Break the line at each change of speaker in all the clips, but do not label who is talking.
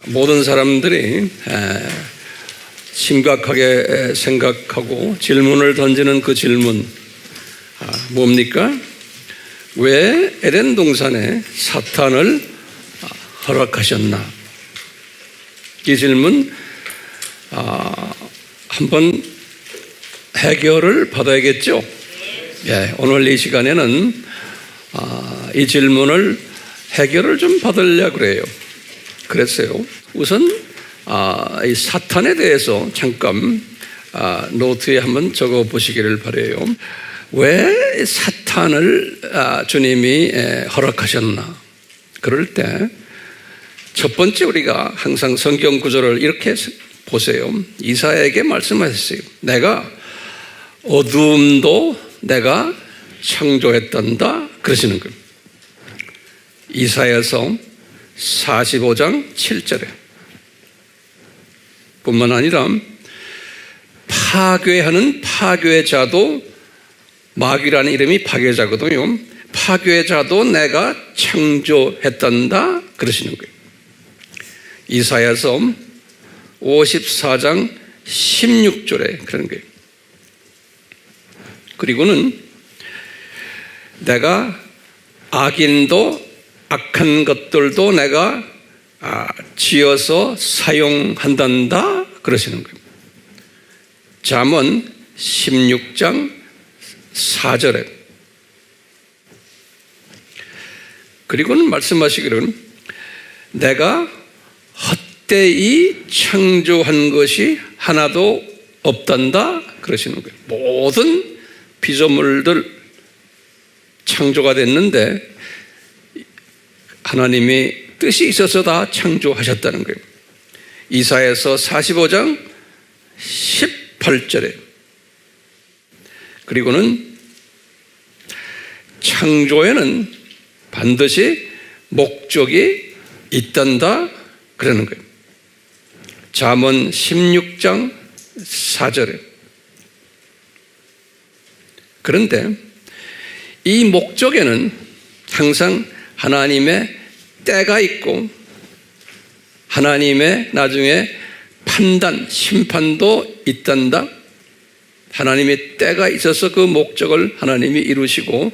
모든 사람들이 심각하게 생각하고 질문을 던지는 그 질문, 뭡니까? 왜 에덴 동산에 사탄을 허락하셨나? 이 질문 한번 해결을 받아야겠죠? 예, 오늘 이 시간에는 이 질문을 해결을 좀 받으려고 그래요. 그랬어요. 우선 이 사탄에 대해서 잠깐 노트에 한번 적어 보시기를 바라요. 왜 사탄을 주님이 허락하셨나? 그럴 때 첫 번째 우리가 항상 성경 구절을 이렇게 보세요. 이사야에게 말씀하셨어요. 내가 어두움도 내가 창조했단다 그러시는 거예요. 이사야서 45장 7절에 뿐만 아니라 파괴하는 파괴자도, 마귀라는 이름이 파괴자거든요. 파괴자도 내가 창조했단다 그러시는 거예요. 이사야서 54장 16절에 그런 거예요. 그리고는 내가 악인도 악한 것들도 내가 지어서 사용한단다 그러시는 거예요. 잠언 16장 4절에 그리고는 말씀하시기로는 내가 헛되이 창조한 것이 하나도 없단다 그러시는 거예요. 모든 피조물들 창조가 됐는데 하나님이 뜻이 있어서 다 창조하셨다는 거예요. 이사야서 45장 18절에 그리고는 창조에는 반드시 목적이 있단다 그러는 거예요. 잠언 16장 4절에 그런데 이 목적에는 항상 하나님의 때가 있고 하나님의 나중에 판단, 심판도 있단다. 하나님의 때가 있어서 그 목적을 하나님이 이루시고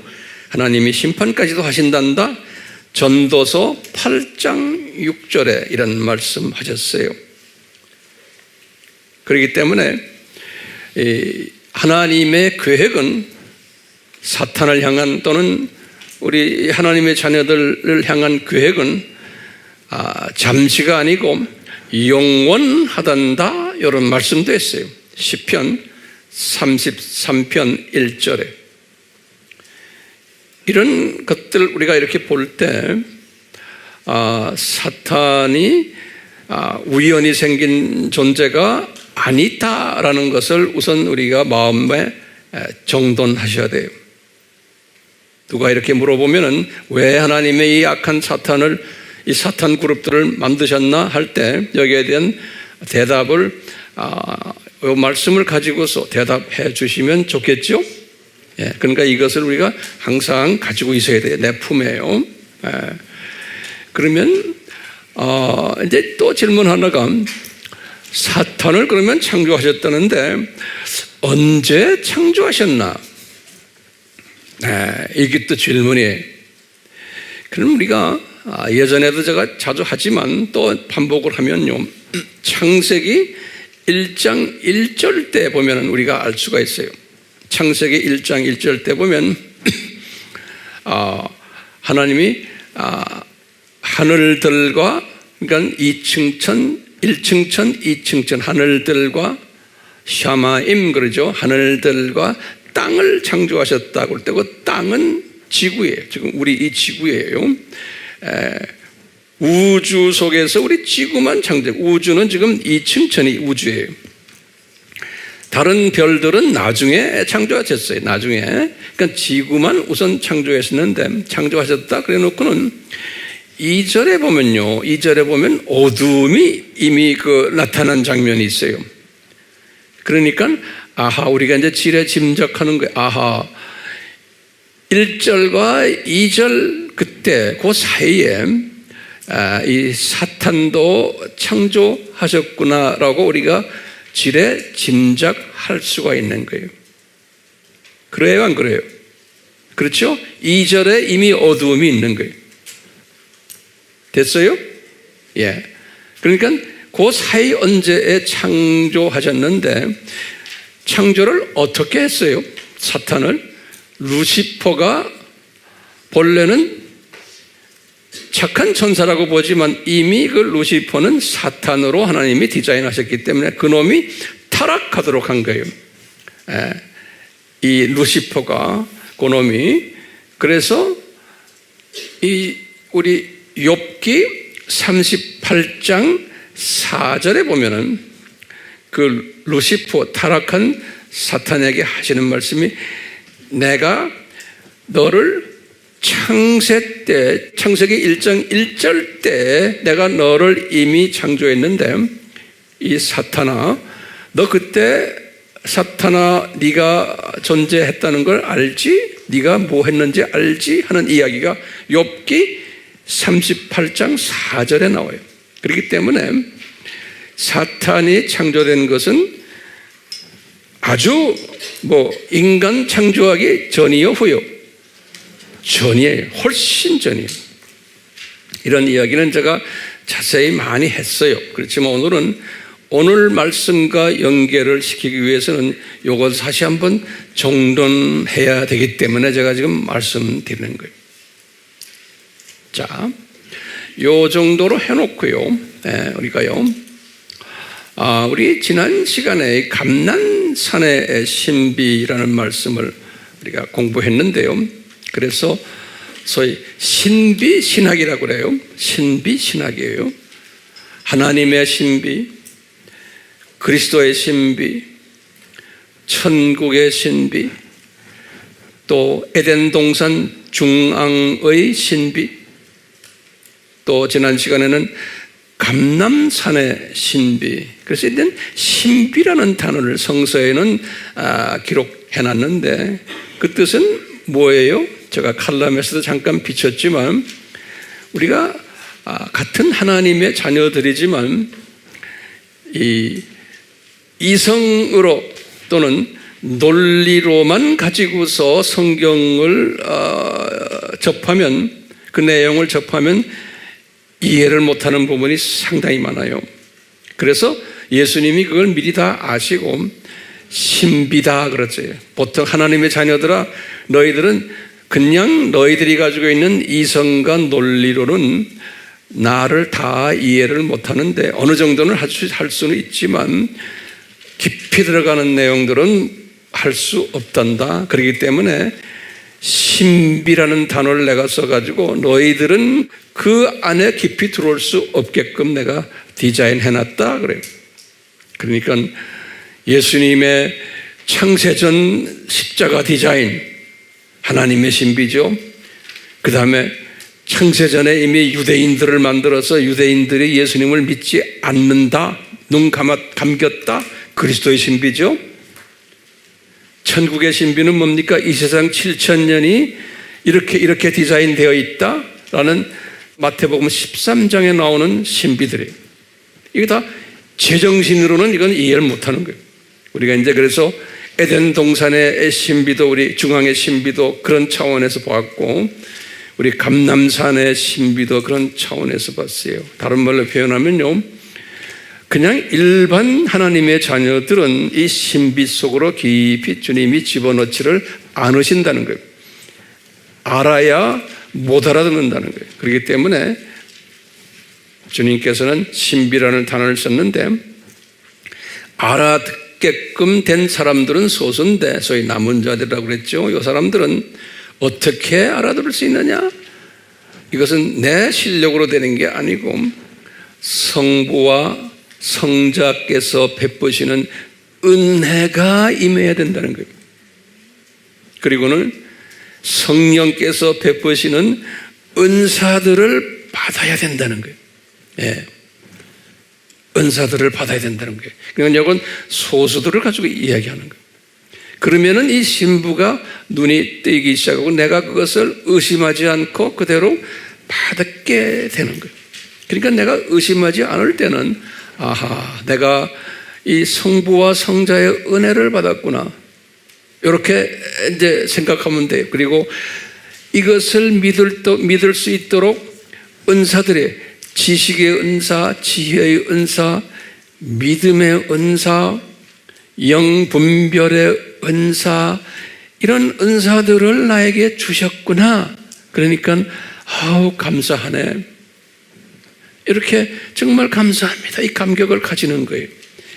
하나님이 심판까지도 하신단다. 전도서 8장 6절에 이런 말씀하셨어요. 그렇기 때문에 하나님의 계획은 사탄을 향한 또는 우리 하나님의 자녀들을 향한 계획은 잠시가 아니고 영원하단다 이런 말씀도 했어요. 시편 33편 1절에 이런 것들 우리가 이렇게 볼 때 사탄이 우연히 생긴 존재가 아니다라는 것을 우선 우리가 마음에 정돈하셔야 돼요. 누가 이렇게 물어보면은 왜 하나님의 이 악한 사탄을, 이 사탄 그룹들을 만드셨나 할 때 여기에 대한 대답을 이 말씀을 가지고서 대답해 주시면 좋겠죠? 예, 그러니까 이것을 우리가 항상 가지고 있어야 돼요. 내 품에요. 예. 그러면 이제 또 질문 하나가 사탄을 그러면 창조하셨다는데 언제 창조하셨나? 이게 또 질문이에요. 그럼 우리가 예전에도 제가 자주 하지만 또 반복을 하면요. 창세기 1장 1절 때 보면 우리가 알 수가 있어요. 창세기 1장 1절 때 보면 하나님이 하늘들과 그러니까 2층천, 1층천, 2층천 하늘들과 샤마임 그러죠. 하늘들과 땅을 창조하셨다고 할 때 그 땅은 지구예요. 지금 우리 이 지구예요. 우주 속에서 우리 지구만 창조. 우주는 지금 2층천이 우주예요. 다른 별들은 나중에 창조하셨어요. 나중에. 그러니까 지구만 우선 창조하셨는데 창조하셨다 그래 놓고는 2절에 보면요. 2절에 보면 어두움이 이미 나타난 장면이 있어요. 그러니까 우리가 이제 지레 짐작하는 거예요. 1절과 2절 그때 그 사이에 이 사탄도 창조하셨구나라고 우리가 지레 짐작할 수가 있는 거예요. 그래요, 안 그래요? 그렇죠? 2절에 이미 어두움이 있는 거예요. 됐어요? 예. 그러니까 그 사이 언제에 창조하셨는데 창조를 어떻게 했어요? 사탄을 루시퍼가 본래는 착한 천사라고 보지만 이미 그 루시퍼는 사탄으로 하나님이 디자인하셨기 때문에 그놈이 타락하도록 한 거예요. 이 루시퍼가 그놈이 그래서 이 우리 욥기 38장 4절에 보면은 그 루시퍼 타락한 사탄에게 하시는 말씀이 내가 너를 창세 때 창세기 1장 1절 때 내가 너를 이미 창조했는데 이 사탄아 너 그때 사탄아 네가 존재했다는 걸 알지? 네가 뭐 했는지 알지? 하는 이야기가 욥기 38장 4절에 나와요. 그렇기 때문에 사탄이 창조된 것은 아주 인간 창조하기 전이요 후요? 전이에요. 훨씬 전이에요. 이런 이야기는 제가 자세히 많이 했어요. 그렇지만 오늘은 오늘 말씀과 연결을 시키기 위해서는 이걸 다시 한번 정돈해야 되기 때문에 제가 지금 말씀드리는 거예요. 자, 요 정도로 해놓고요. 우리가요. 우리 지난 시간에 감난산의 신비라는 말씀을 우리가 공부했는데요. 그래서 소위 신비신학이라고 그래요. 신비신학이에요. 하나님의 신비, 그리스도의 신비, 천국의 신비, 또 에덴 동산 중앙의 신비, 또 지난 시간에는 감람산의 신비. 그래서 일단 신비라는 단어를 성서에는 기록해놨는데 그 뜻은 뭐예요? 제가 칼럼에서도 잠깐 비쳤지만 우리가 같은 하나님의 자녀들이지만 이 이성으로 또는 논리로만 가지고서 성경을 접하면 그 내용을 접하면 이해를 못하는 부분이 상당히 많아요. 그래서 예수님이 그걸 미리 다 아시고 신비다 그랬어요. 보통 하나님의 자녀들아 너희들은 그냥 너희들이 가지고 있는 이성과 논리로는 나를 다 이해를 못하는데 어느 정도는 할 수는 있지만 깊이 들어가는 내용들은 할 수 없단다. 그렇기 때문에 신비라는 단어를 내가 써가지고 너희들은 그 안에 깊이 들어올 수 없게끔 내가 디자인해놨다 그래요. 그러니까 예수님의 창세전 십자가 디자인 하나님의 신비죠. 그 다음에 창세전에 이미 유대인들을 만들어서 유대인들이 예수님을 믿지 않는다, 눈 감겼다, 그리스도의 신비죠. 천국의 신비는 뭡니까? 이 세상 7,000년이 이렇게 디자인되어 있다라는 마태복음 13장에 나오는 신비들이에요. 이게 다 제정신으로는 이건 이해를 못하는 거예요. 우리가 이제 그래서 에덴 동산의 신비도 우리 중앙의 신비도 그런 차원에서 보았고 우리 감람산의 신비도 그런 차원에서 봤어요. 다른 말로 표현하면요, 그냥 일반 하나님의 자녀들은 이 신비 속으로 깊이 주님이 집어넣지를 않으신다는 거예요. 알아야 못 알아듣는다는 거예요. 그렇기 때문에 주님께서는 신비라는 단어를 썼는데 알아듣게끔 된 사람들은 소수인데 소위 남은 자들이라고 그랬죠. 이 사람들은 어떻게 알아들을 수 있느냐? 이것은 내 실력으로 되는 게 아니고 성부와 성자께서 베푸시는 은혜가 임해야 된다는 거예요. 그리고는 성령께서 베푸시는 은사들을 받아야 된다는 거예요. 예. 은사들을 받아야 된다는 거예요. 그러니까 이건 소수들을 가지고 이야기하는 거예요. 그러면은 이 신부가 눈이 뜨이기 시작하고 내가 그것을 의심하지 않고 그대로 받게 되는 거예요. 그러니까 내가 의심하지 않을 때는 아하, 내가 이 성부와 성자의 은혜를 받았구나, 이렇게 이제 생각하면 돼요. 그리고 이것을 믿을 수 있도록 은사들의, 지식의 은사, 지혜의 은사, 믿음의 은사, 영분별의 은사, 이런 은사들을 나에게 주셨구나. 그러니까 아우 감사하네, 이렇게 정말 감사합니다, 이 감격을 가지는 거예요.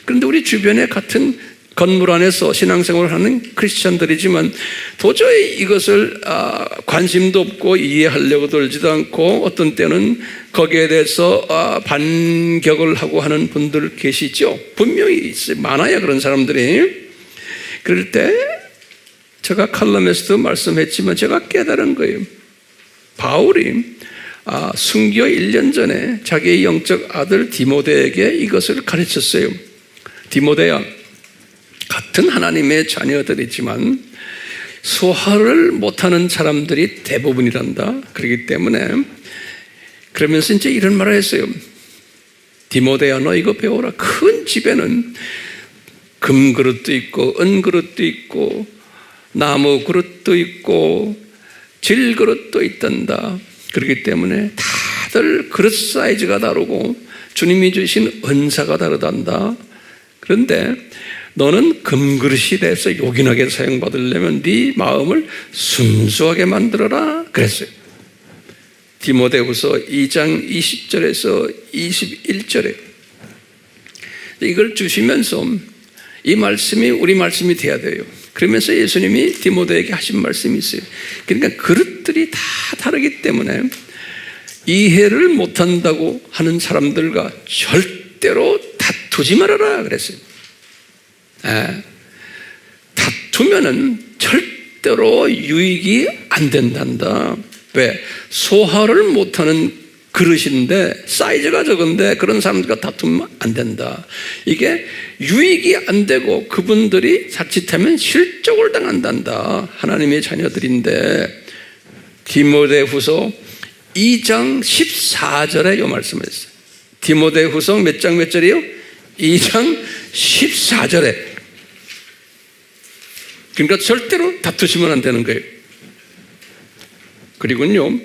그런데 우리 주변에 같은 건물 안에서 신앙생활을 하는 크리스찬들이지만 도저히 이것을 관심도 없고 이해하려고 들지도 않고 어떤 때는 거기에 대해서 반격을 하고 하는 분들 계시죠. 분명히 있어요. 많아요, 그런 사람들이. 그럴 때 제가 칼럼에서도 말씀했지만 제가 깨달은 거예요. 바울이 순교 1년 전에 자기의 영적 아들 디모데에게 이것을 가르쳤어요. 디모데야, 같은 하나님의 자녀들이지만 소화를 못하는 사람들이 대부분이란다. 그렇기 때문에, 그러면서 이제 이런 말을 했어요. 디모데야, 너 이거 배워라. 큰 집에는 금그릇도 있고 은그릇도 있고 나무 그릇도 있고 질그릇도 있단다. 그렇기 때문에 다들 그릇 사이즈가 다르고 주님이 주신 은사가 다르단다. 그런데 너는 금그릇이 돼서 요긴하게 사용받으려면 네 마음을 순수하게 만들어라 그랬어요. 디모데후서 2장 20절에서 21절에 이걸 주시면서 이 말씀이 우리 말씀이 돼야 돼요. 그러면서 예수님이 디모데에게 하신 말씀이 있어요. 그러니까 그릇들이 다 다르기 때문에 이해를 못한다고 하는 사람들과 절대로 다투지 말아라 그랬어요. 다투면은 절대로 유익이 안 된단다. 왜? 소화를 못하는 그릇인데 사이즈가 적은데 그런 사람들과 다투면 안 된다. 이게 유익이 안 되고 그분들이 자칫하면 실족을 당한단다. 하나님의 자녀들인데. 디모데후서 2장 14절에 이 말씀을 했어요. 디모데후서 몇 장 몇 절이요? 2장 14절에. 그러니까 절대로 다투시면 안 되는 거예요. 그리고요,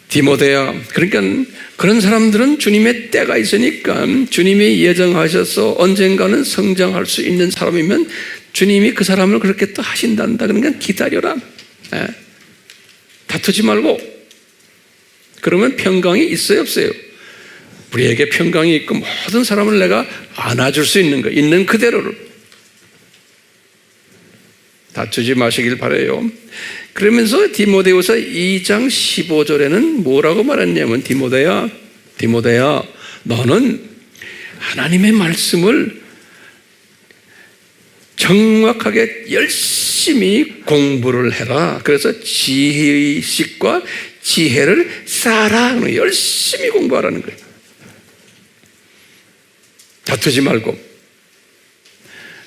디모데야, 그러니까 그런 사람들은 주님의 때가 있으니까 주님이 예정하셔서 언젠가는 성장할 수 있는 사람이면 주님이 그 사람을 그렇게 또 하신단다. 그러니까 기다려라. 다투지 말고. 그러면 평강이 있어요, 없어요? 우리에게 평강이 있고 모든 사람을 내가 안아줄 수 있는 거, 있는 그대로를. 다투지 마시길 바라요. 그러면서 디모데후서 2장 15절에는 뭐라고 말했냐면 디모데야, 너는 하나님의 말씀을 정확하게 열심히 공부를 해라. 그래서 지식과 지혜를 쌓아라. 열심히 공부하라는 거예요. 다투지 말고.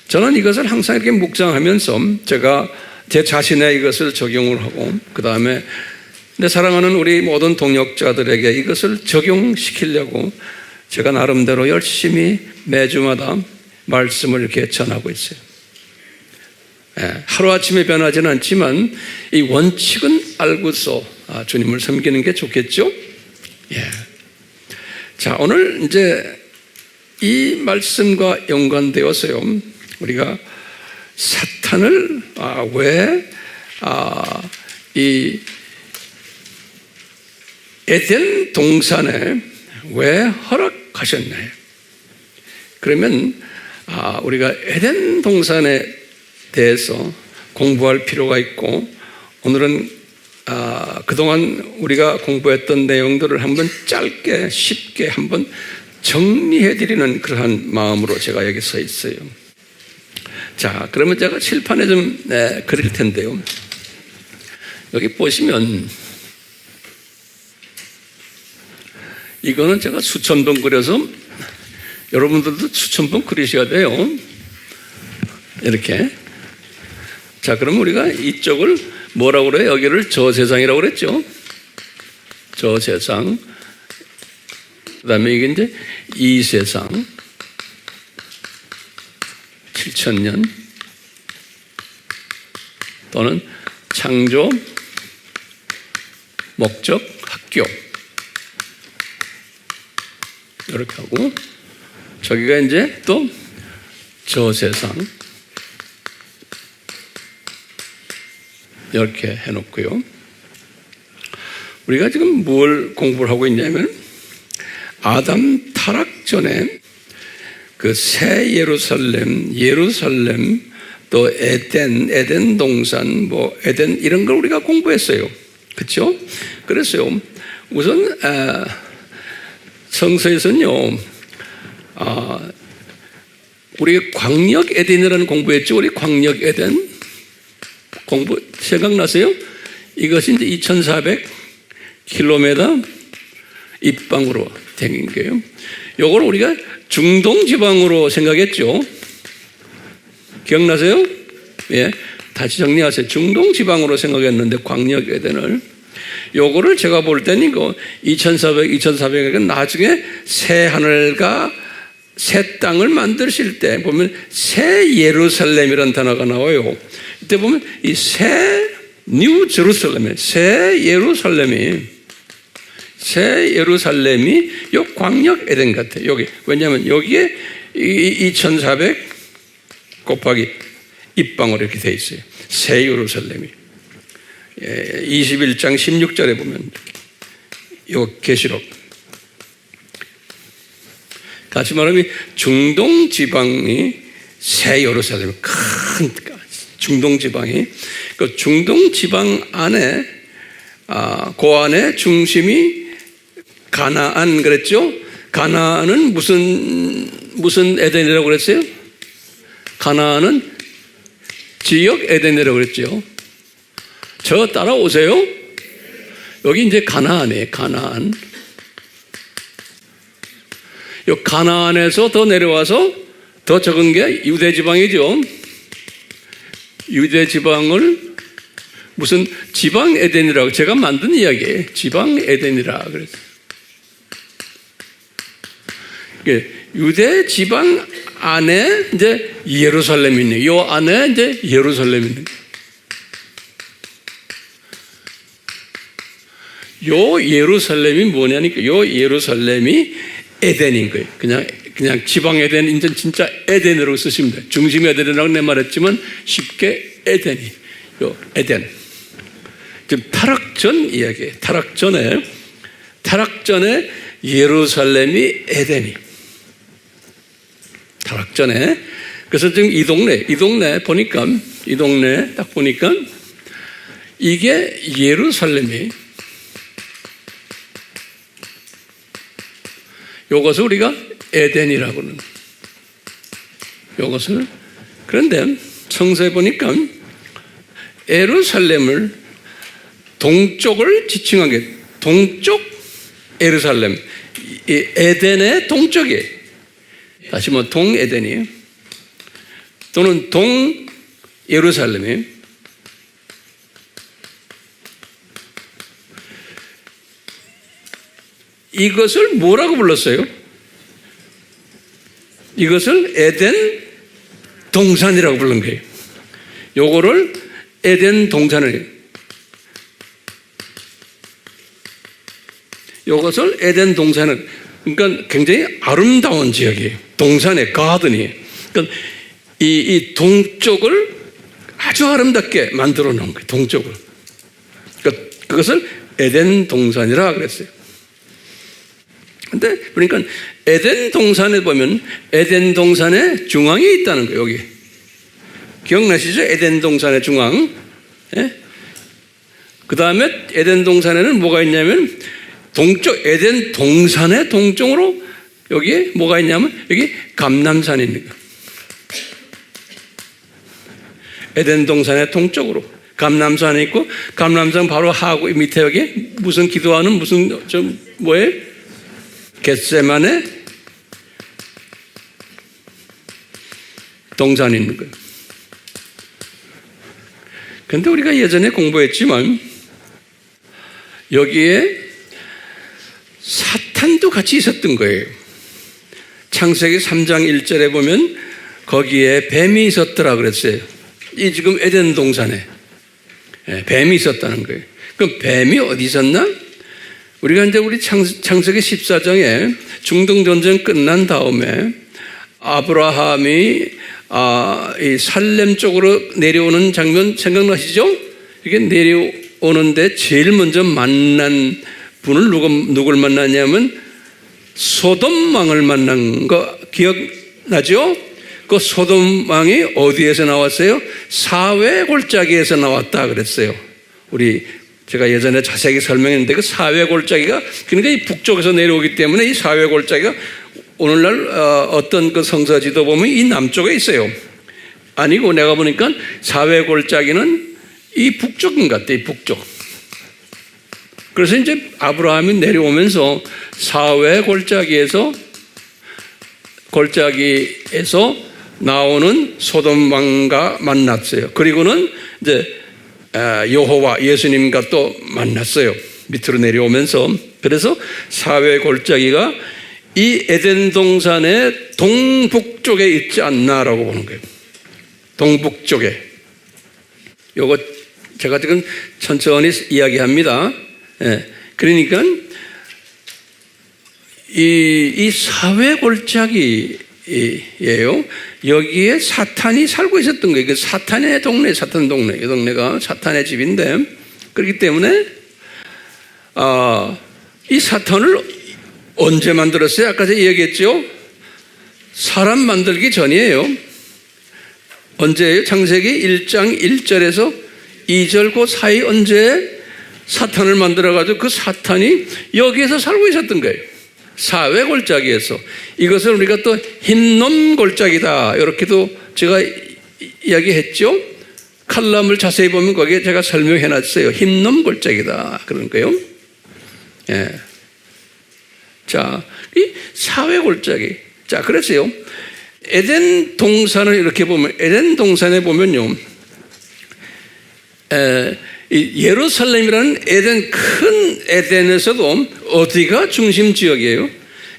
저는 이것을 항상 이렇게 묵상하면서 제가 제 자신의 이것을 적용을 하고 그 다음에 내 사랑하는 우리 모든 동역자들에게 이것을 적용시키려고 제가 나름대로 열심히 매주마다 말씀을 이렇게 전하고 있어요. 하루아침에 변하지는 않지만 이 원칙은 알고서 주님을 섬기는 게 좋겠죠? 자, 오늘 이제 이 말씀과 연관되어서요, 우리가 사탄을 왜 이 에덴 동산에 왜 허락하셨나요? 그러면 우리가 에덴 동산에 대해서 공부할 필요가 있고, 오늘은 그동안 우리가 공부했던 내용들을 한번 짧게 쉽게 한번 정리해드리는 그러한 마음으로 제가 여기 서 있어요. 자, 그러면 제가 칠판에 좀 그릴 텐데요. 여기 보시면 이거는 제가 수천 번 그려서 여러분들도 수천 번 그리셔야 돼요. 이렇게. 자, 그럼 우리가 이쪽을 뭐라고 그래요? 여기를 저세상이라고 그랬죠. 저세상. 그다음에 이게 이제 이 세상 7,000년 또는 창조 목적 학교 이렇게 하고 저기가 이제 또 저 세상 이렇게 해놓고요. 우리가 지금 뭘 공부를 하고 있냐면 아담 타락 전에 그 새 예루살렘 또 에덴 동산 뭐 에덴 이런 걸 우리가 공부했어요. 그렇죠? 그랬어요. 우선 성서에서는요. 우리 광역 에덴이라는 공부했죠. 우리 광역 에덴 공부 생각나세요? 이것이 이제 2,400km 입방으로 된 거예요. 요걸 우리가 중동 지방으로 생각했죠. 기억나세요? 예. 다시 정리하세요. 중동 지방으로 생각했는데 광역 에덴을 요거를 제가 볼 때는 이거 2,400은 나중에 새 하늘과 새 땅을 만드실 때 보면 새 예루살렘이라는 단어가 나와요. 이때 보면 이 새 뉴 제루살렘, 새 예루살렘이 요 광역 에덴 같아요. 여기 왜냐하면 여기에 2,400 곱하기 입방으로 이렇게 돼 있어요. 새 예루살렘이 21장 16절에 보면 요 계시록 같이 말하면 중동 지방이 새 예루살렘 큰 중동 지방이 그 중동 지방 안에 그 안에 중심이 가나안 그랬죠? 가나안은 무슨 에덴이라고 그랬어요? 가나안은 지역 에덴이라고 그랬죠. 저 따라오세요. 여기 이제 가나안이에요. 가나안. 요 가나안에서 더 내려와서 더 적은 게 유대 지방이죠. 유대 지방을 무슨 지방 에덴이라고 제가 만든 이야기예요. 지방 에덴이라 그랬어요. 유대 지방 안에 이제 예루살렘이 있네. 요 안에 이제 예루살렘이 있네. 요 예루살렘이 뭐냐니까 요 예루살렘이 에덴인 거예요. 그냥 지방 에덴, 이제 진짜 에덴으로 쓰시면 돼요. 중심 에덴이라고 내 말했지만 쉽게 에덴이, 요 에덴. 지금 타락 전 이야기예요. 타락 전에 예루살렘이 에덴이. 타락 전에. 그래서 지금 이 동네 보니까, 이 동네 딱 보니까 이게 예루살렘이 요것을 우리가 에덴이라고는 요것을 그런데 성서에 보니까 예루살렘을 동쪽을 지칭하게 동쪽 예루살렘 에덴의 동쪽이에요. 다시 뭐 동에덴이에요. 또는 동 예루살렘이에요. 이것을 뭐라고 불렀어요? 이것을 에덴 동산이라고 부른 거예요. 요거를 에덴 동산을 요것을 에덴 동산을 그러니까 굉장히 아름다운 지역이에요. 동산의 가든이에요. 그러니까 이 동쪽을 아주 아름답게 만들어 놓은 거예요. 동쪽을. 그러니까 그것을 에덴 동산이라 그랬어요. 근데 그러니까 에덴 동산에 보면 에덴 동산의 중앙에 있다는 거예요. 여기 기억나시죠? 에덴 동산의 중앙. 예? 그 다음에 에덴 동산에는 뭐가 있냐면 동쪽 에덴 동산의 동쪽으로 여기에 뭐가 있냐면 여기 감람산이 있는 거예요. 에덴 동산의 동쪽으로 감람산이 있고 감람산 바로 하고 밑에 여기 무슨 기도하는 무슨 좀 뭐예요? 겟세만의 동산이 있는 거예요. 그런데 우리가 예전에 공부했지만 여기에 사탄도 같이 있었던 거예요. 창세기 3장 1절에 보면 거기에 뱀이 있었더라 그랬어요. 이 지금 에덴 동산에 뱀이 있었다는 거예요. 그럼 뱀이 어디 있었나? 우리가 이제 우리 창세기 14장에 중동 전쟁 끝난 다음에 아브라함이 이 살렘 쪽으로 내려오는 장면 생각나시죠? 이게 내려오는데 제일 먼저 만난 분을 누굴 만났냐면 소돔 왕을 만난 거 기억나죠? 그 소돔 왕이 어디에서 나왔어요? 사회 골짜기에서 나왔다 그랬어요. 제가 예전에 자세히 설명했는데 그 사회 골짜기가 그러니까 이 북쪽에서 내려오기 때문에 이 사회 골짜기가 오늘날 어떤 그 성서지도 보면 이 남쪽에 있어요. 아니고 내가 보니까 사회 골짜기는 이 북쪽인 것 같아요. 이 북쪽. 그래서 이제 아브라함이 내려오면서 사회 골짜기에서 나오는 소돔 왕과 만났어요. 그리고는 이제 여호와 예수님과 또 만났어요. 밑으로 내려오면서. 그래서 사회 골짜기가 이 에덴 동산의 동북쪽에 있지 않나라고 보는 거예요. 동북쪽에. 요거 제가 지금 천천히 이야기합니다. 그러니까 이 사회 골짜기예요. 여기에 사탄이 살고 있었던 거예요. 그 사탄의 동네, 사탄 동네. 이 동네가 사탄의 집인데 그렇기 때문에 이 사탄을 언제 만들었어요? 아까 제가 얘기했죠. 사람 만들기 전이에요. 언제예요? 창세기 1장 1절에서 2절 그 사이 언제 사탄을 만들어가지고 그 사탄이 여기에서 살고 있었던 거예요. 사회 골짜기에서. 이것을 우리가 또 흰놈 골짜기다 이렇게도 제가 이야기했죠. 칼럼을 자세히 보면 거기에 제가 설명해 놨어요. 흰놈 골짜기다 그런 거예요. 자, 이 사회 골짜기. 자, 그래서요. 에덴 동산을 이렇게 보면 에덴 동산에 보면요. 예루살렘이라는 에덴 큰 에덴에서도 어디가 중심 지역이에요?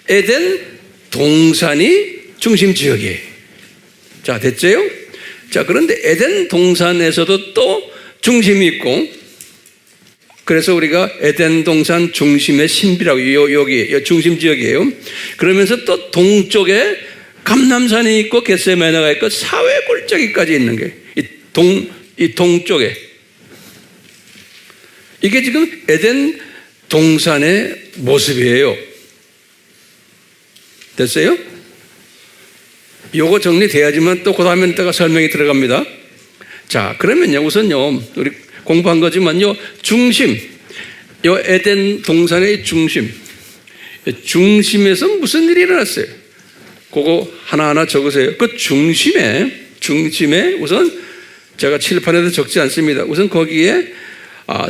에덴 동산이 중심 지역이에요. 자, 됐죠? 자, 그런데 에덴 동산에서도 또 중심이 있고 그래서 우리가 에덴 동산 중심의 신비라고 여기 중심 지역이에요. 그러면서 또 동쪽에 감람산이 있고 겟세마네가 있고 사회 골짜기까지 있는 게 이 동쪽에 이게 지금 에덴 동산의 모습이에요. 됐어요? 요거 정리돼야지만 또 그 다음에 내가 설명이 들어갑니다. 자, 그러면요, 우선요, 우리 공부한 거지만요, 중심, 요 에덴 동산의 중심에서 무슨 일이 일어났어요? 그거 하나하나 적으세요. 그 중심에 우선 제가 칠판에도 적지 않습니다. 우선 거기에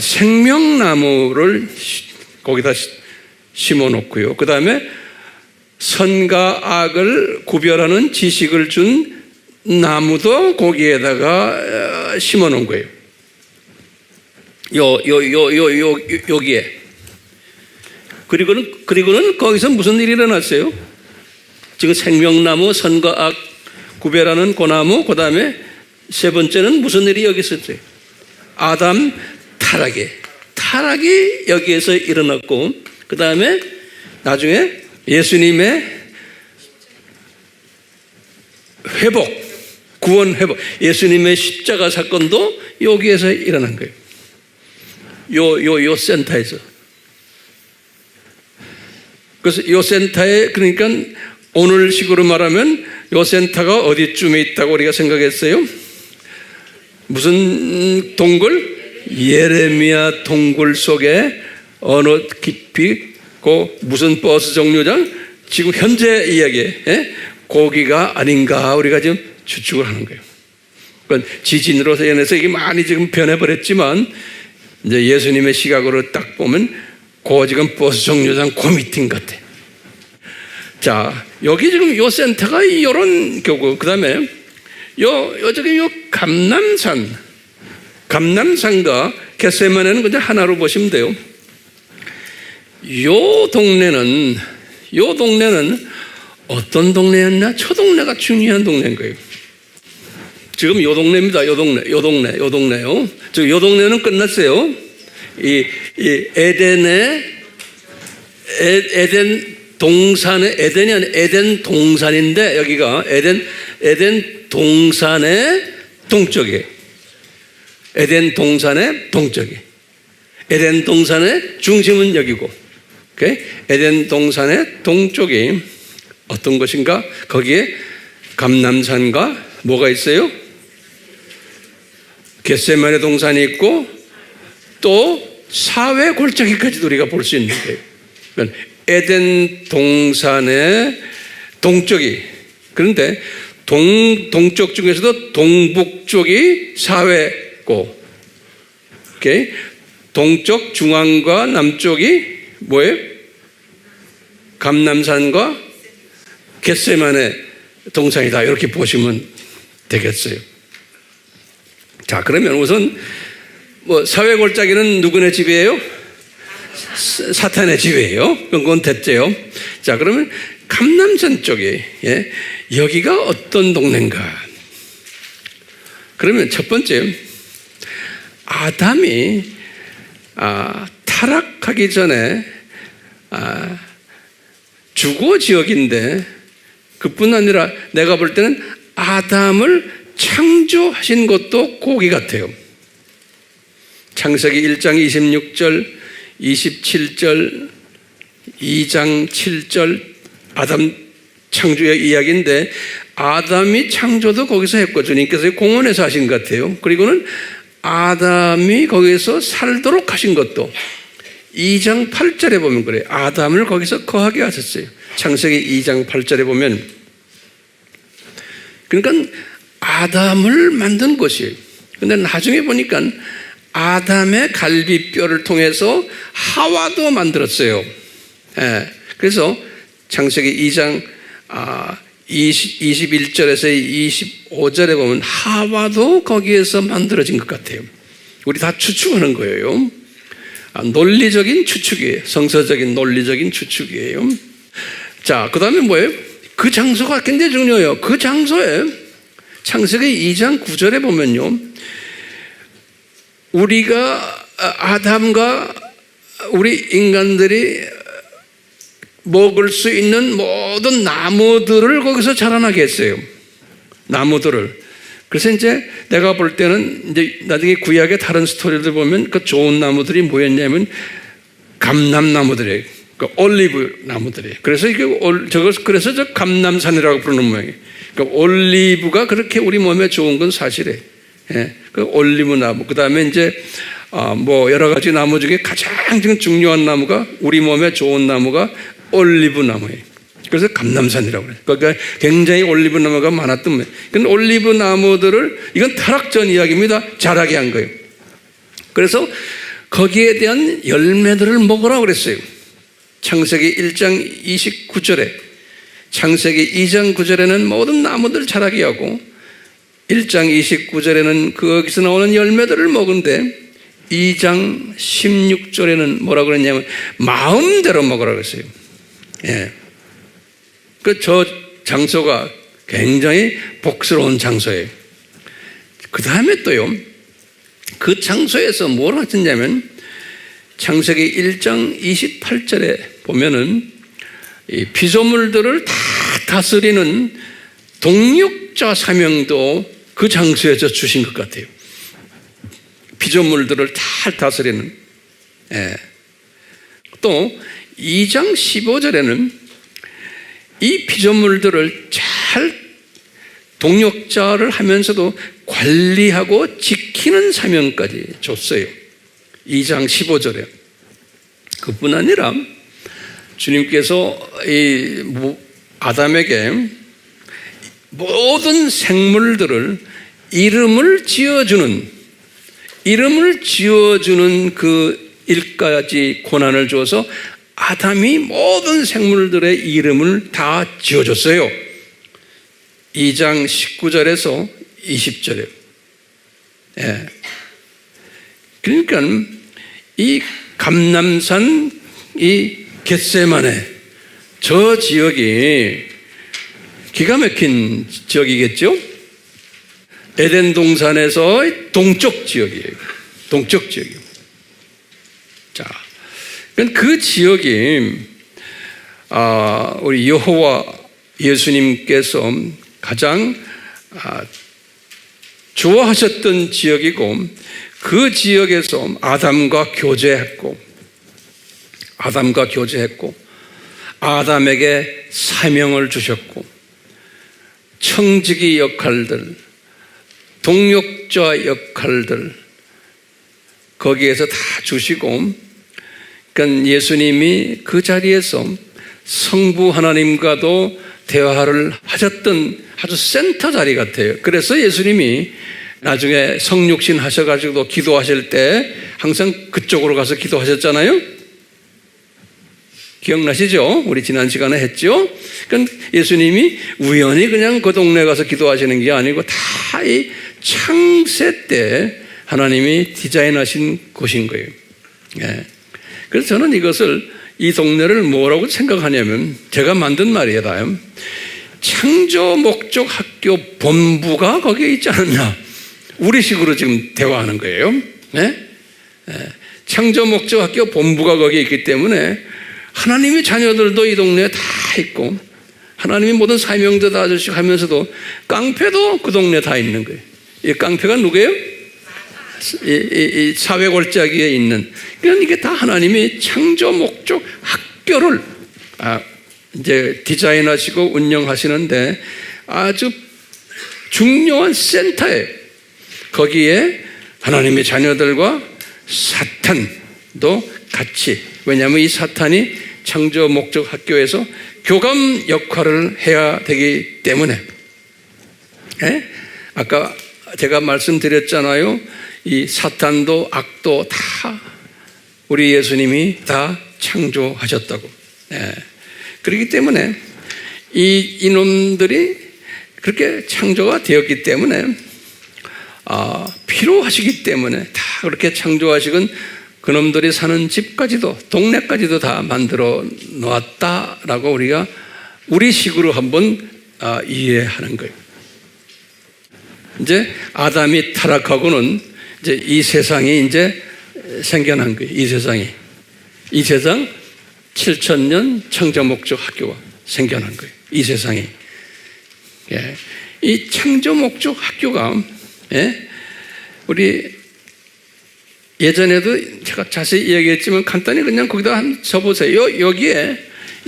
생명나무를 거기다 심어 놓고요. 그 다음에 선과 악을 구별하는 지식을 준 나무도 거기에다가 심어 놓은 거예요. 여기에. 그리고는 거기서 무슨 일이 일어났어요? 지금 생명나무, 선과 악 구별하는 그 나무, 그 다음에 세 번째는 무슨 일이 여기 있었어요? 아담 타락이 여기에서 일어났고, 그 다음에 나중에 예수님의 구원 회복, 예수님의 십자가 사건도 여기에서 일어난 거예요. 요 센터에서. 그래서 요 센터에, 그러니까 오늘 식으로 말하면 요 센터가 어디쯤에 있다고 우리가 생각했어요? 무슨 동굴? 예레미야 동굴 속에 어느 깊이 무슨 버스 정류장? 지금 현재 이야기에 거기가 아닌가 우리가 지금 추측을 하는 거예요. 그러니까 지진으로 인해서 이게 많이 지금 변해버렸지만 이제 예수님의 시각으로 딱 보면 지금 버스 정류장 그 밑인 것 같아요. 자, 여기 지금 요 센터가 이런 교구, 그 다음에 저기 감람산과 겟세마네는 그냥 하나로 보시면 돼요. 요 동네는 요 동네는 어떤 동네였나? 저 동네가 중요한 동네인 거예요. 지금 요 동네입니다. 요 동네요. 저 요 동네는 끝났어요. 이 에덴 동산의 에덴이 아니라 에덴 동산인데 여기가 에덴 동산의 동쪽에 에덴 동산의 동쪽에 에덴 동산의 중심은 여기고 오케이? 에덴 동산의 동쪽이 어떤 것인가? 거기에 감람산과 뭐가 있어요? 겟세마네 동산이 있고 또 사회 골짜기까지도 우리가 볼 수 있는 거예요. 그러니까 에덴 동산의 동쪽이 그런데 동쪽 중에서도 동북쪽이 사회고 오케이? 동쪽 중앙과 남쪽이 뭐예요? 감람산과 겟세마네 동산이다 이렇게 보시면 되겠어요. 자 그러면 우선 뭐 사회 골짜기는 누구네 집이에요? 사탄의 집이에요. 그건 됐죠. 자 그러면 감람산 쪽에 여기가 어떤 동네인가? 그러면 첫 번째 아담이 타락하기 전에 주거 지역인데 그뿐 아니라 내가 볼 때는 아담을 창조하신 것도 고기 같아요. 창세기 1장 26절 27절 2장 7절 아담 창조의 이야기인데 아담이 창조도 거기서 했고 주님께서 공원에서 하신 것 같아요. 그리고는 아담이 거기서 살도록 하신 것도 2장 8절에 보면 그래요. 아담을 거기서 거하게 하셨어요. 창세기 2장 8절에 보면 그러니까 아담을 만든 것이에요. 그런데 나중에 보니까 아담의 갈비뼈를 통해서 하와도 만들었어요. 그래서 창세기 2장 21절에서 25절에 보면 하와도 거기에서 만들어진 것 같아요. 우리 다 추측하는 거예요. 논리적인 추측이에요. 성서적인 논리적인 추측이에요. 자, 그 다음에 뭐예요? 그 장소가 굉장히 중요해요. 그 장소에 창세기 2장 9절에 보면요. 우리가 아담과 우리 인간들이 먹을 수 있는 모든 나무들을 거기서 자라나게 했어요. 나무들을. 그래서 이제 내가 볼 때는 이제 나중에 구약의 다른 스토리들 보면 그 좋은 나무들이 뭐였냐면 감람나무들이에요. 그 올리브 나무들이에요. 그래서 그래서 저 감람산이라고 부르는 모양이에요. 그러니까 올리브가 그렇게 우리 몸에 좋은 건 사실이에요. 그 올리브 나무. 그 다음에 이제 뭐 여러 가지 나무 중에 가장 중요한 나무가 우리 몸에 좋은 나무가 올리브 나무예요. 그래서 감람산이라고 그래요. 그러니까 굉장히 올리브 나무가 많았던 거예요. 근데 올리브 나무들을 이건 타락 전 이야기입니다. 자라게 한 거예요. 그래서 거기에 대한 열매들을 먹으라고 그랬어요. 창세기 1장 29절에 창세기 2장 9절에는 모든 나무들 자라게 하고 1장 29절에는 거기서 나오는 열매들을 먹은데 2장 16절에는 뭐라고 그랬냐면 마음대로 먹으라고 했어요. 저 장소가 굉장히 복스러운 장소예요. 그 다음에 또요, 그 장소에서 뭘 하셨냐면 창세기 1장 28절에 보면은 이 피조물들을 다 다스리는 동력자 사명도 그 장소에서 주신 것 같아요. 피조물들을 다 다스리는. 또 2장 15절에는 이 피조물들을 잘 동력자를 하면서도 관리하고 지키는 사명까지 줬어요. 2장 15절에. 그뿐 아니라 주님께서 이 아담에게 모든 생물들을 이름을 지어주는 그 일까지 권한을 주어서 아담이 모든 생물들의 이름을 다 지어줬어요. 2장 19절에서 20절에. 그러니까 이 감람산 이 겟세마네 저 지역이 기가 막힌 지역이겠죠? 에덴 동산에서 동쪽 지역이에요. 동쪽 지역이에요. 자, 그 지역이 우리 여호와 예수님께서 가장 좋아하셨던 지역이고, 그 지역에서 아담과 교제했고 아담에게 사명을 주셨고, 청지기 역할들, 동력자 역할들 거기에서 다 주시고, 그러니까 예수님이 그 자리에서 성부 하나님과도 대화를 하셨던 아주 센터 자리 같아요. 그래서 예수님이 나중에 성육신 하셔가지고 기도하실 때 항상 그쪽으로 가서 기도하셨잖아요. 기억나시죠? 우리 지난 시간에 했죠? 그러니까 예수님이 우연히 그냥 그 동네 가서 기도하시는 게 아니고 다 이 창세 때 하나님이 디자인하신 곳인 거예요. 예. 그래서 저는 이것을, 이 동네를 뭐라고 생각하냐면, 제가 만든 말이에요. 창조 목적 학교 본부가 거기에 있지 않았나. 우리식으로 지금 대화하는 거예요. 네? 창조 목적 학교 본부가 거기에 있기 때문에 하나님의 자녀들도 이 동네에 다 있고, 하나님이 모든 사명도 다 아저씨고 하면서도 깡패도 그 동네에 다 있는 거예요. 이 깡패가 누구예요? 이 사회 골짜기에 있는. 그러니까 이게 다 하나님이 창조 목적 학교를 이제 디자인하시고 운영하시는데 아주 중요한 센터에, 거기에 하나님의 자녀들과 사탄도 같이, 왜냐하면 이 사탄이 창조 목적 학교에서 교감 역할을 해야 되기 때문에. 아까 제가 말씀드렸잖아요. 이 사탄도 악도 다 우리 예수님이 다 창조하셨다고. 그렇기 때문에 이놈들이 그렇게 창조가 되었기 때문에 필요하시기 때문에 다 그렇게 창조하시건 그놈들이 사는 집까지도, 동네까지도 다 만들어 놓았다라고 우리가 우리식으로 한번 이해하는 거예요. 이제 아담이 타락하고는 이제 이 세상이 이제 생겨난 거예요. 이 세상 7,000년 창조 목적 학교가 생겨난 거예요. 이 세상이. 이 창조 목적 학교가, 우리 예전에도 제가 자세히 이야기했지만 간단히 그냥 거기다 한번 써보세요. 여기에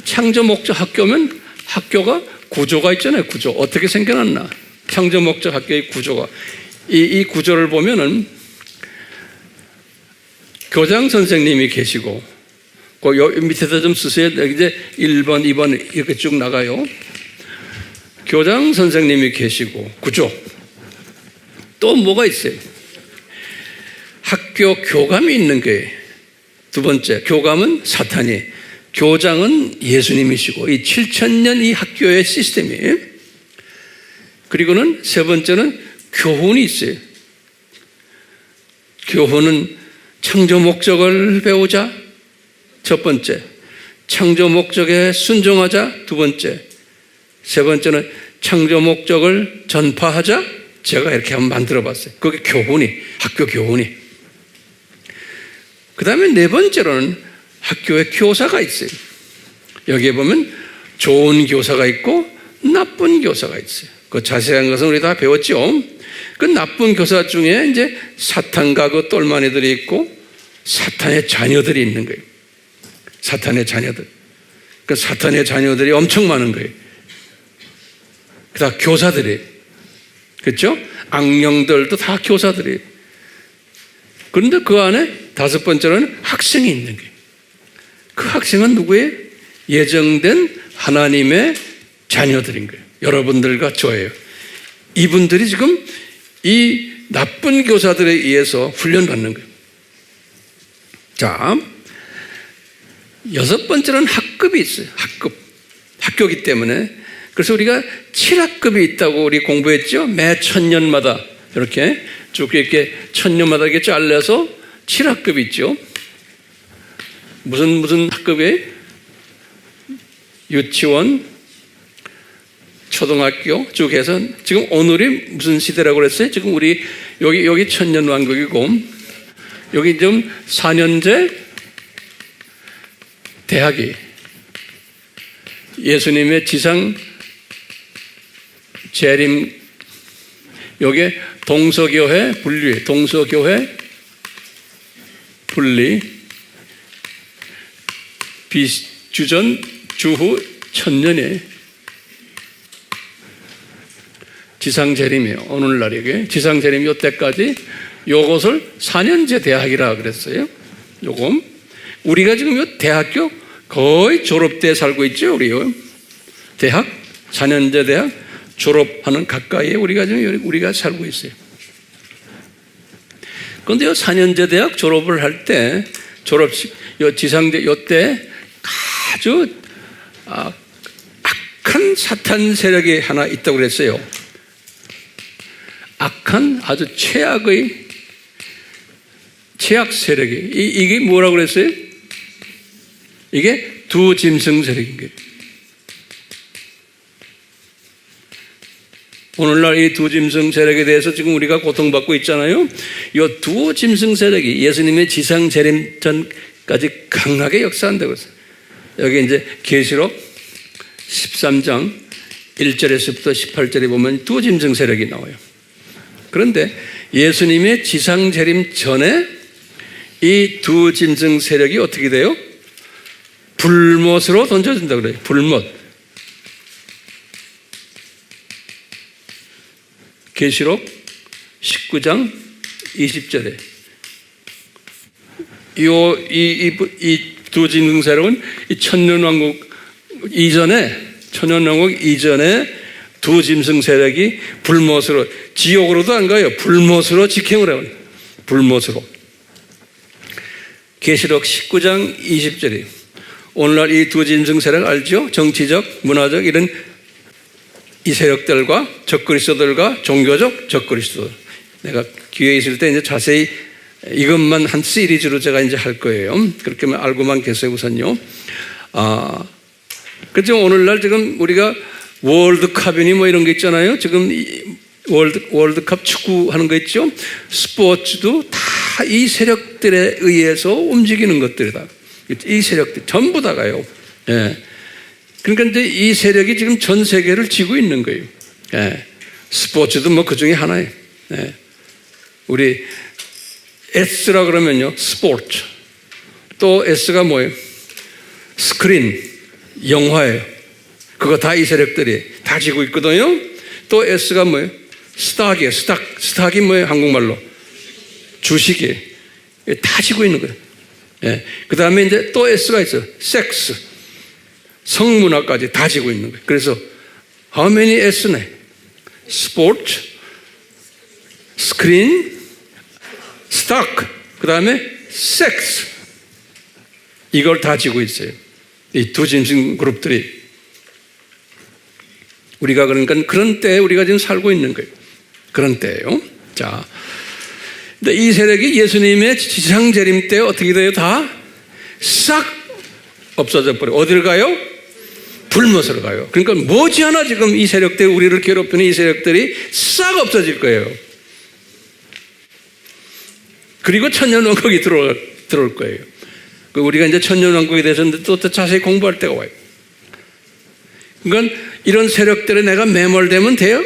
창조 목적 학교면 학교가 구조가 있잖아요. 구조. 어떻게 생겨났나. 창조 목적 학교의 구조가. 이 구조를 보면은 교장 선생님이 계시고, 그 밑에다 좀 쓰세요. 이제 1번, 2번 이렇게 쭉 나가요. 교장 선생님이 계시고, 구조. 또 뭐가 있어요? 학교 교감이 있는 거예요. 두 번째, 교감은 사탄이, 교장은 예수님이시고, 이 7,000년 이 학교의 시스템이에요. 그리고는 세 번째는 교훈이 있어요. 교훈은 창조 목적을 배우자. 첫 번째, 창조 목적에 순종하자. 두 번째, 세 번째는 창조 목적을 전파하자. 제가 이렇게 한번 만들어 봤어요. 그게 교훈이, 학교 교훈이. 그 다음에 네 번째로는 학교에 교사가 있어요. 여기에 보면 좋은 교사가 있고 나쁜 교사가 있어요. 그 자세한 것은 우리 다 배웠죠. 그 나쁜 교사 중에 이제 사탄과 그 똘마니들이 있고 사탄의 자녀들이 있는 거예요. 사탄의 자녀들. 그 사탄의 자녀들이 엄청 많은 거예요. 그다음 교사들이, 그렇죠? 악령들도 다 교사들이에요. 그런데 그 안에 다섯 번째로는 학생이 있는 거예요. 그 학생은 누구예요? 예정된 하나님의 자녀들인 거예요. 여러분들과 저예요. 이분들이 지금 이 나쁜 교사들에 의해서 훈련받는 거예요. 자, 여섯 번째는 학급이 있어요. 학교이기 때문에. 그래서 우리가 7학급이 있다고 우리 공부했죠. 매 1000년마다 이렇게 쭉 이렇게 1000년마다 이렇게 잘라서 7학급이 있죠. 무슨 학급이에요? 유치원, 초등학교 쭉 해서 지금 오늘이 무슨 시대라고 그랬어요? 지금 우리 여기 천년왕국이고 여기 좀 4년제 대학이 예수님의 지상 재림, 요게 동서교회 분리, 동서교회 분리, 주전 주후 1000년에 지상재림이에요. 오늘날에게 지상재림 요때까지 요것을 4년제 대학이라 그랬어요. 요거 우리가 지금 요 대학교 거의 졸업 때 살고 있죠. 우리요 대학 4년제 대학 졸업하는 가까이에 우리가 살고 있어요. 그런데 요 4년제 대학 졸업을 할 때 졸업식 요 지상대 요때 아주 악한 사탄 세력이 하나 있다고 그랬어요. 악한 아주 최악 세력이 이게 뭐라고 그랬어요? 이게 두 짐승 세력인 거예요. 오늘날 이 두 짐승 세력에 대해서 지금 우리가 고통받고 있잖아요. 이 두 짐승 세력이 예수님의 지상 재림 전까지 강하게 역사한다고 했어요. 여기 이제 계시록 13장 1절에서부터 18절에 보면 두 짐승 세력이 나와요. 그런데 예수님의 지상 재림 전에 이 두 짐승 세력이 어떻게 돼요? 불못으로 던져진다고 그래요. 불못. 계시록 19장 20절에 이 두 짐승 세력은 이 천년왕국 이전에 두 짐승 세력이 불못으로 지옥으로도 안 가요. 불못으로 직행을 해요. 불못으로. 계시록 19장 20절에 오늘날 이 두 짐승 세력 알죠? 정치적, 문화적 이런 이 세력들과 적그리스도들과 종교적 적그리스도들. 내가 기회에 있을 때 이제 자세히 이것만 한 시리즈로 제가 이제 할 거예요. 그렇게만 알고만 계세요, 우선요. 그렇죠. 오늘날 지금 우리가 월드컵이니 뭐 이런 게 있잖아요. 지금 월드컵 축구하는 거 있죠. 스포츠도 다 이 세력들에 의해서 움직이는 것들이다. 이 세력들 전부 다가요. 예. 그러니까 이제 이 세력이 지금 전 세계를 쥐고 있는 거예요. 예. 스포츠도 뭐 그 중에 하나예요. 예. 우리 S라 그러면요, 스포츠. 또 S가 뭐예요? 스크린, 영화예요. 그거 다 이 세력들이 다 쥐고 있거든요. 또 S가 뭐예요? 스탁이에요. 스탁이 뭐예요? 한국말로 주식이에요. 다 쥐고 있는 거예요. 예. 그 다음에 이제 또 S가 있어요. 섹스. 성문화까지 다 지고 있는 거예요. 그래서 how many S네? 스포츠, 스크린, 스탁, 그 다음에 섹스. 이걸 다 지고 있어요. 이 두 짐승 그룹들이. 우리가 그러니까 그런 때에 우리가 지금 살고 있는 거예요. 그런 때예요. 자, 근데 이 세력이 예수님의 지상 재림 때 어떻게 돼요? 다 싹 없어져 버려요. 어디를 가요? 불못으로 가요. 그러니까 머지않아 지금 이 세력들이 우리를 괴롭히는 이 세력들이 싹 없어질 거예요. 그리고 천년왕국이 들어올 거예요. 우리가 이제 천년왕국에 대해서 또 자세히 공부할 때가 와요. 그러니까 이런 세력들에 내가 매몰되면 돼요?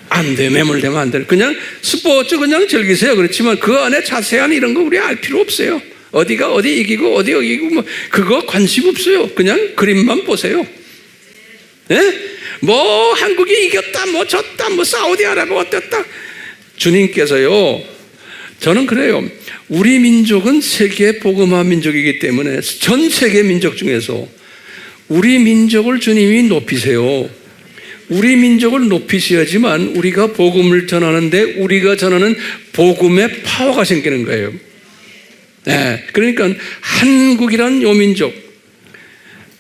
안 돼. 매몰되면 안 돼요. 그냥 스포츠 그냥 즐기세요. 그렇지만 그 안에 자세한 이런 거 우리 알 필요 없어요. 어디가 어디 이기고 어디 이기고 뭐 그거 관심 없어요. 그냥 그림만 보세요. 예? 뭐 한국이 이겼다, 뭐 졌다, 뭐 사우디아라비아 어땠다. 주님께서요, 저는 그래요. 우리 민족은 세계 복음화 민족이기 때문에 전 세계 민족 중에서 우리 민족을 주님이 높이세요. 우리 민족을 높이셔야지만 우리가 복음을 전하는데 우리가 전하는 복음의 파워가 생기는 거예요. 네, 그러니까 한국이란 요 민족,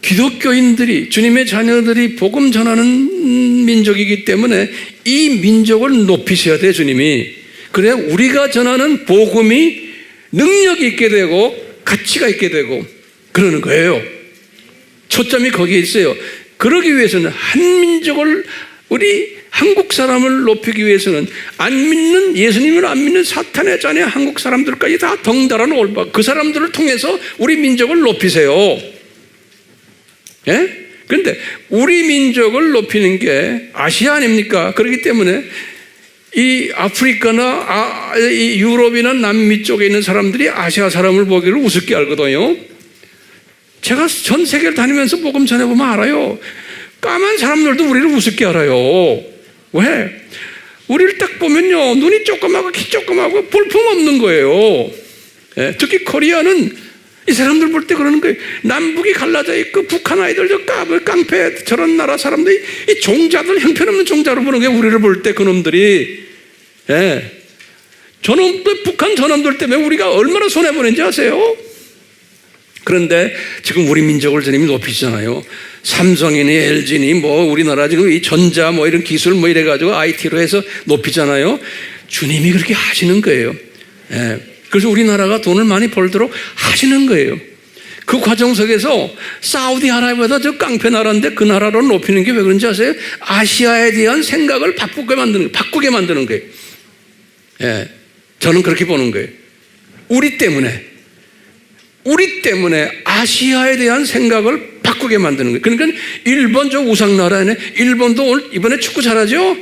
기독교인들이 주님의 자녀들이 복음 전하는 민족이기 때문에 이 민족을 높이셔야 돼요, 주님이. 그래야 우리가 전하는 복음이 능력이 있게 되고 가치가 있게 되고 그러는 거예요. 초점이 거기에 있어요. 그러기 위해서는 한 민족을, 우리 한국 사람을 높이기 위해서는 안 믿는, 예수님을 안 믿는 사탄의 자녀 한국 사람들까지 다 덩달아 올바, 그 사람들을 통해서 우리 민족을 높이세요. 예? 그런데 우리 민족을 높이는 게 아시아 아닙니까? 그렇기 때문에 이 아프리카나 이 유럽이나 남미 쪽에 있는 사람들이 아시아 사람을 보기를 우습게 알거든요. 제가 전 세계를 다니면서 복음 전해보면 알아요. 까만 사람들도 우리를 우습게 알아요. 왜? 우리를 딱 보면요, 눈이 조그마하고 키 조그마하고 볼품 없는 거예요. 예, 특히 코리아는 이 사람들 볼 때 그러는 거예요. 남북이 갈라져 있고 북한 아이들 저 깡패 저런 나라 사람들이 이 종자들, 형편없는 종자로 보는 게 우리를 볼 때 그놈들이. 예. 저놈들, 북한 저놈들 때문에 우리가 얼마나 손해보는지 아세요? 그런데 지금 우리 민족을 주님이 높이시잖아요. 삼성이니 LG니 뭐 우리나라 지금 이 전자 뭐 이런 기술 뭐 이래가지고 IT로 해서 높이잖아요. 주님이 그렇게 하시는 거예요. 예. 그래서 우리나라가 돈을 많이 벌도록 하시는 거예요. 그 과정 속에서 사우디아라비아보다 저 깡패 나라인데 그 나라로 높이는 게 왜 그런지 아세요? 아시아에 대한 생각을 바꾸게 만드는 거예요. 예. 저는 그렇게 보는 거예요. 우리 때문에 아시아에 대한 생각을 바꾸게 만드는 거예요. 그러니까 일본 저 우상나라네, 일본도 이번에 축구 잘하죠?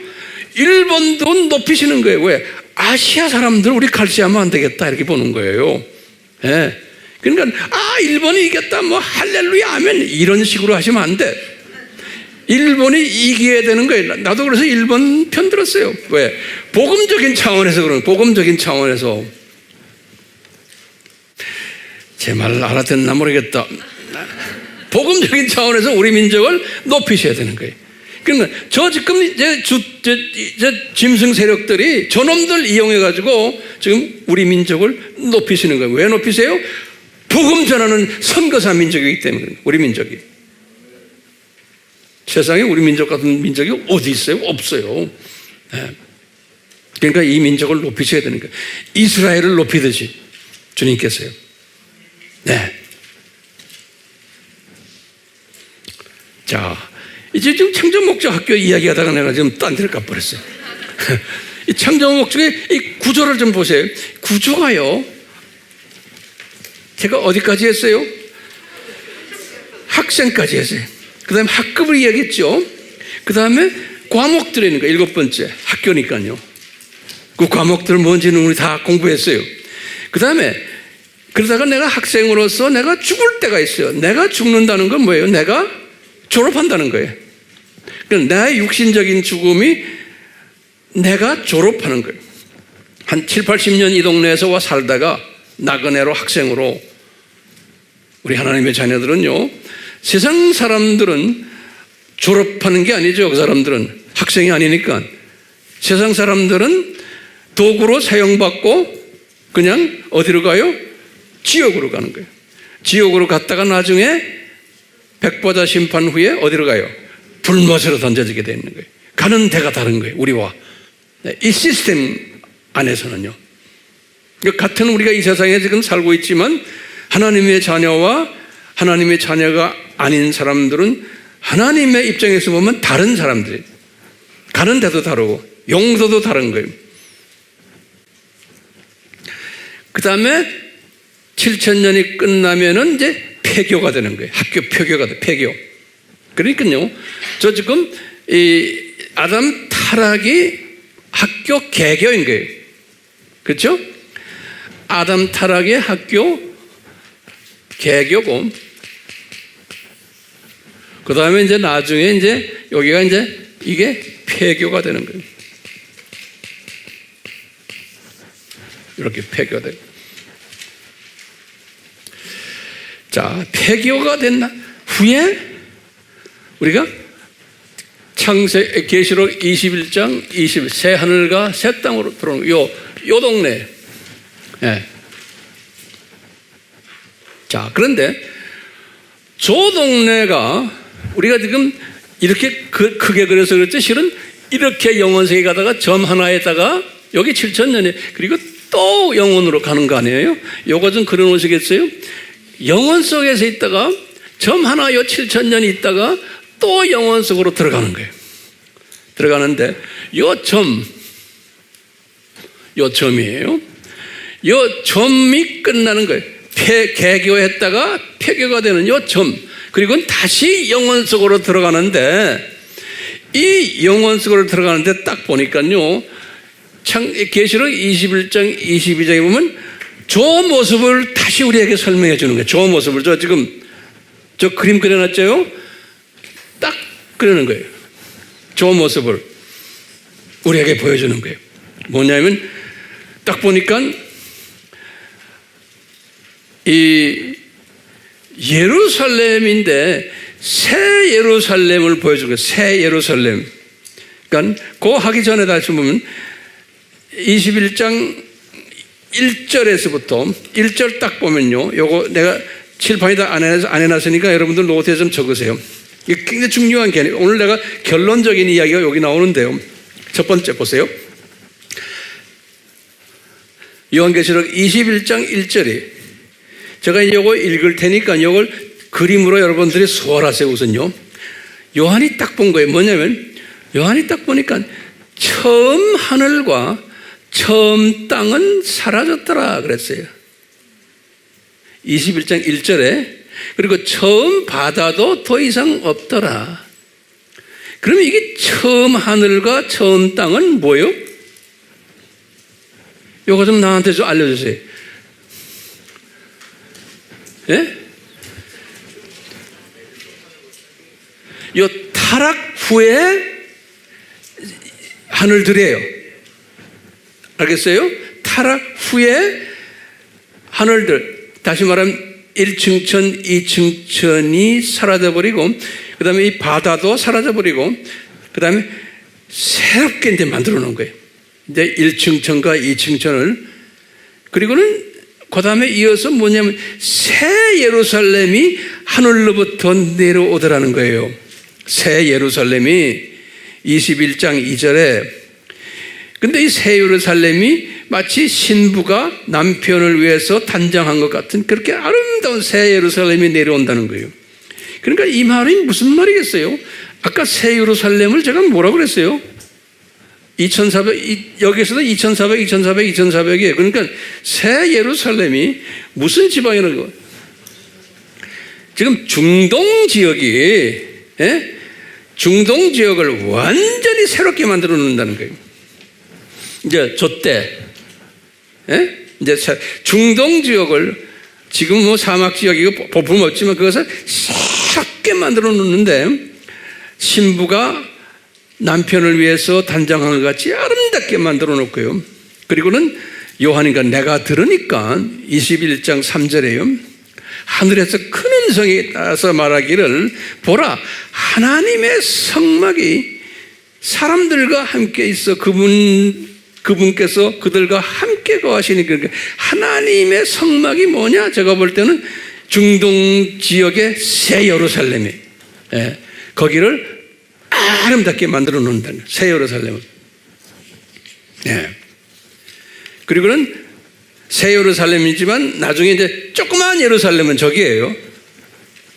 일본도 높이시는 거예요. 왜? 아시아 사람들 우리 갈시하면 안 되겠다 이렇게 보는 거예요. 예. 그러니까 일본이 이겼다 뭐 할렐루야 아멘 이런 식으로 하시면 안 돼. 일본이 이겨야 되는 거예요. 나도 그래서 일본 편 들었어요. 왜? 복음적인 차원에서 그런, 복음적인 차원에서. 제 말 알아듣나 모르겠다. 복음적인 차원에서 우리 민족을 높이셔야 되는 거예요. 그러니까 저 지금 이제 짐승 세력들이 저놈들 이용해가지고 지금 우리 민족을 높이시는 거예요. 왜 높이세요? 복음 전하는 선거사 민족이기 때문에. 우리 민족이. 세상에 우리 민족 같은 민족이 어디 있어요? 없어요. 네. 그러니까 이 민족을 높이셔야 되는 거예요. 이스라엘을 높이듯이 주님께서요. 네. 자, 이제 지금 창조목적 학교 이야기하다가 내가 지금 딴 데를 가버렸어요. 이 창조목적의 이 구조를 좀 보세요. 구조가요, 제가 어디까지 했어요? 학생까지 했어요. 그 다음에 학급을 이야기했죠. 그 다음에 과목들이니까 7번째 학교니까요. 그 과목들 뭔지는 우리 다 공부했어요. 그 다음에 그러다가 내가 학생으로서 내가 죽을 때가 있어요. 내가 죽는다는 건 뭐예요? 내가 졸업한다는 거예요. 그러니까 나의 육신적인 죽음이 내가 졸업하는 거예요. 한 7, 80년 이 동네에서 와 살다가 나그네로 학생으로, 우리 하나님의 자녀들은요, 세상 사람들은 졸업하는 게 아니죠. 그 사람들은 학생이 아니니까. 세상 사람들은 도구로 사용받고 그냥 어디로 가요? 지옥으로 가는 거예요. 지옥으로 갔다가 나중에 백보자 심판 후에 어디로 가요? 불못으로 던져지게 되는 거예요. 가는 데가 다른 거예요. 우리와. 이 시스템 안에서는요. 같은 우리가 이 세상에 지금 살고 있지만 하나님의 자녀와 하나님의 자녀가 아닌 사람들은 하나님의 입장에서 보면 다른 사람들이, 가는 데도 다르고 용도도 다른 거예요. 그 다음에 7,000년이 끝나면은 이제 폐교가 되는 거예요. 학교 폐교가 돼, 폐교. 그러니까요, 저 지금 이 아담 타락이 학교 개교인 거예요. 그렇죠? 아담 타락의 학교 개교고, 그 다음에 이제 나중에 이제 여기가 이제 이게 폐교가 되는 거예요. 이렇게 폐교가 돼요. 자, 폐교가 된 후에 우리가 계시록 21장 20, 새 하늘과 새 땅으로 들어오는 요 동네. 예. 자, 그런데 저 동네가 우리가 지금 이렇게 크게 그려서 그렇지, 실은 이렇게 영원세계 가다가 점 하나에다가 여기 7,000년에 그리고 또 영원으로 가는 거 아니에요? 요거 좀 그려놓으시겠어요? 영원 속에서 있다가 점 하나 요 7,000년이 있다가 또 영원 속으로 들어가는 거예요. 들어가는데 요 점이에요. 요 점이 끝나는 거예요. 개교했다가 폐교가 되는 요 점. 그리고 다시 영원 속으로 들어가는데 이 영원 속으로 들어가는데 딱 보니까요. 계시록 21장 22장에 보면 저 모습을 다시 우리에게 설명해 주는 거예요. 저 모습을 저 그림 그려놨죠? 딱 그리는 거예요. 저 모습을 우리에게 보여주는 거예요. 뭐냐면 딱 보니까 이 예루살렘인데 새 예루살렘을 보여주는 거예요. 새 예루살렘. 그러니까 그 하기 전에 다시 보면 21장 1절에서부터 1절 딱 보면요. 요거 내가 칠판에 다 안 해놨으니까 여러분들 노트에 좀 적으세요. 이게 굉장히 중요한 개념. 오늘 내가 결론적인 이야기가 여기 나오는데요. 첫 번째 보세요. 요한계시록 21장 1절이 제가 이거 읽을 테니까 이걸 그림으로 여러분들이 소화하세요. 우선요. 요한이 딱 본 거예요. 뭐냐면 요한이 딱 보니까 처음 하늘과 처음 땅은 사라졌더라 그랬어요. 21장 1절에 그리고 처음 바다도 더 이상 없더라. 그러면 이게 처음 하늘과 처음 땅은 뭐예요? 요거 좀 나한테 좀 알려주세요. 예? 요 타락 후에 하늘들이에요. 알겠어요? 타락 후에 하늘들, 다시 말하면 1층천, 2층천이 사라져버리고, 그 다음에 이 바다도 사라져버리고, 그 다음에 새롭게 이제 만들어 놓은 거예요. 이제 1층천과 2층천을. 그리고는 그 다음에 이어서 뭐냐면 새 예루살렘이 하늘로부터 내려오더라는 거예요. 새 예루살렘이 21장 2절에. 근데 이 새 예루살렘이 마치 신부가 남편을 위해서 단장한 것 같은 그렇게 아름다운 새 예루살렘이 내려온다는 거예요. 그러니까 이 말이 무슨 말이겠어요? 아까 새 예루살렘을 제가 뭐라고 그랬어요? 2400, 여기서도 2400, 2400이에요. 그러니까 새 예루살렘이 무슨 지방이라는 거? 지금 중동 지역이, 예? 중동 지역을 완전히 새롭게 만들어 놓는다는 거예요. 이제 저때, 예? 이제 중동 지역을 지금 뭐 사막 지역이고 보품 없지만 그것을 새롭게 만들어 놓는데 신부가 남편을 위해서 단장한 것 같이 아름답게 만들어 놓고요. 그리고는 요한이가 내가 들으니까 21장 3절에요. 하늘에서 큰 음성이 따라서 말하기를 보라 하나님의 성막이 사람들과 함께 있어 그분께서 그들과 함께 거하시니까 하나님의 성막이 뭐냐? 제가 볼 때는 중동 지역의 새 예루살렘이 거기를 아름답게 만들어 놓는다는 거예요. 새 예루살렘을. 네. 그리고는 새 예루살렘이지만 나중에 이제 조그마한 예루살렘은 저기예요.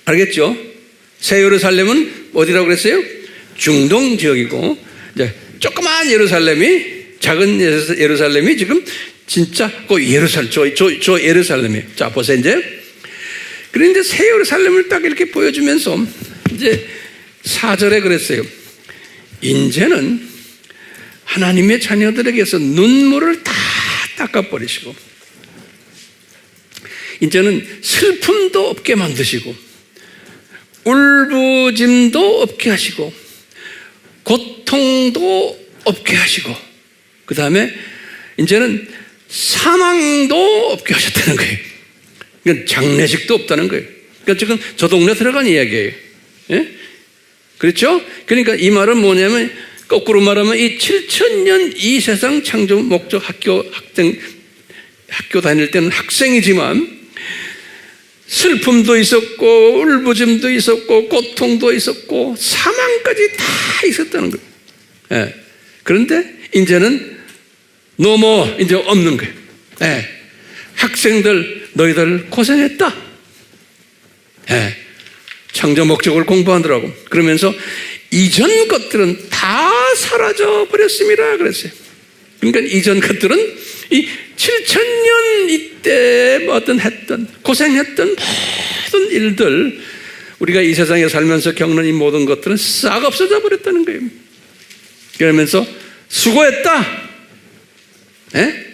알겠죠? 새 예루살렘은 어디라고 그랬어요? 중동 지역이고 이제 조그마한 예루살렘이 작은 예루살렘이 지금 진짜 그 예루살렘 저 예루살렘이에요. 자 보세요 이제. 그런데 새 예루살렘을 딱 이렇게 보여주면서 이제 4절에 그랬어요. 이제는 하나님의 자녀들에게서 눈물을 다 닦아버리시고 이제는 슬픔도 없게 만드시고 울부짐도 없게 하시고 고통도 없게 하시고 그 다음에 이제는 사망도 없게 하셨다는 거예요. 그러니까 장례식도 없다는 거예요. 그러니까 지금 저 동네 들어간 이야기예요. 예? 그렇죠? 그러니까 이 말은 뭐냐면 거꾸로 말하면 이 7,000년 이 세상 창조 목적 학교 다닐 때는 학생이지만 슬픔도 있었고 울부짐도 있었고 고통도 있었고 사망까지 다 있었다는 거예요. 예. 그런데 이제는 이제 없는 거예요. 예. 학생들 너희들 고생했다. 예. 창조 목적을 공부하더라고. 그러면서 이전 것들은 다 사라져 버렸습니다 그랬어요. 그러니까 이전 것들은 이 7,000년 이때 어떤 했던 고생했던 모든 일들, 우리가 이 세상에 살면서 겪는 이 모든 것들은 싹 없어져 버렸다는 거예요. 그러면서 수고했다. 예?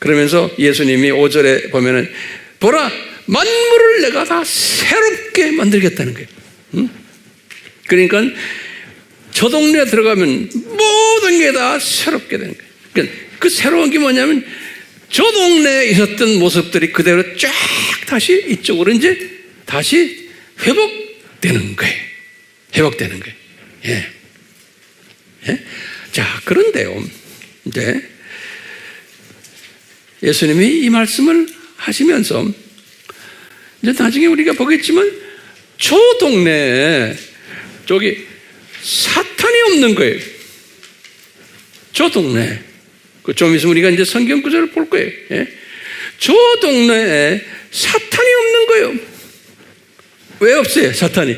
그러면서 예수님이 5절에 보면은 보라, 만물을 내가 다 새롭게 만들겠다는 거예요. 응? 그러니까 저 동네에 들어가면 모든 게 다 새롭게 되는 거예요. 그러니까 그 새로운 게 뭐냐면 저 동네에 있었던 모습들이 그대로 쫙 다시 이쪽으로 이제 다시 회복되는 거예요. 회복되는 거예요. 예. 예? 자, 그런데요, 이제 예수님이 이 말씀을 하시면서 이제 나중에 우리가 보겠지만 저 동네에 저기 사탄이 없는 거예요. 저 동네. 좀 있으면 우리가 이제 성경 구절을 볼 거예요. 예? 저 동네에 사탄이 없는 거예요. 왜 없어요, 사탄이?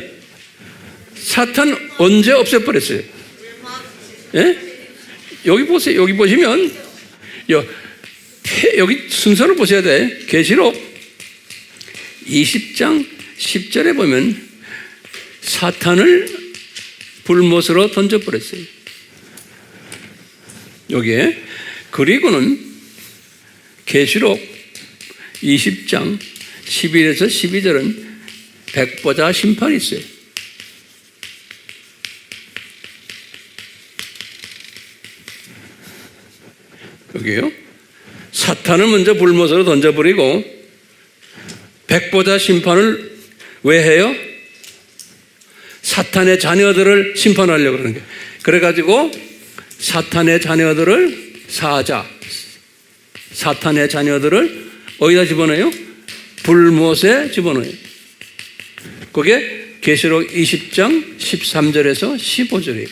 사탄 언제 없애버렸어요? 예? 여기 보세요. 여기 보시면 여기 순서를 보셔야 돼. 계시록 20장 10절에 보면 사탄을 불못으로 던져버렸어요. 여기에. 그리고는 계시록 20장 11에서 12절은 백보자 심판이 있어요. 여기요. 사탄을 먼저 불못으로 던져버리고 백보자 심판을 왜 해요? 사탄의 자녀들을 심판하려고 그러는 거예요. 그래가지고 사탄의 자녀들을 사자, 사탄의 자녀들을 어디다 집어넣어요? 불못에 집어넣어요. 그게 계시록 20장 13절에서 15절이에요.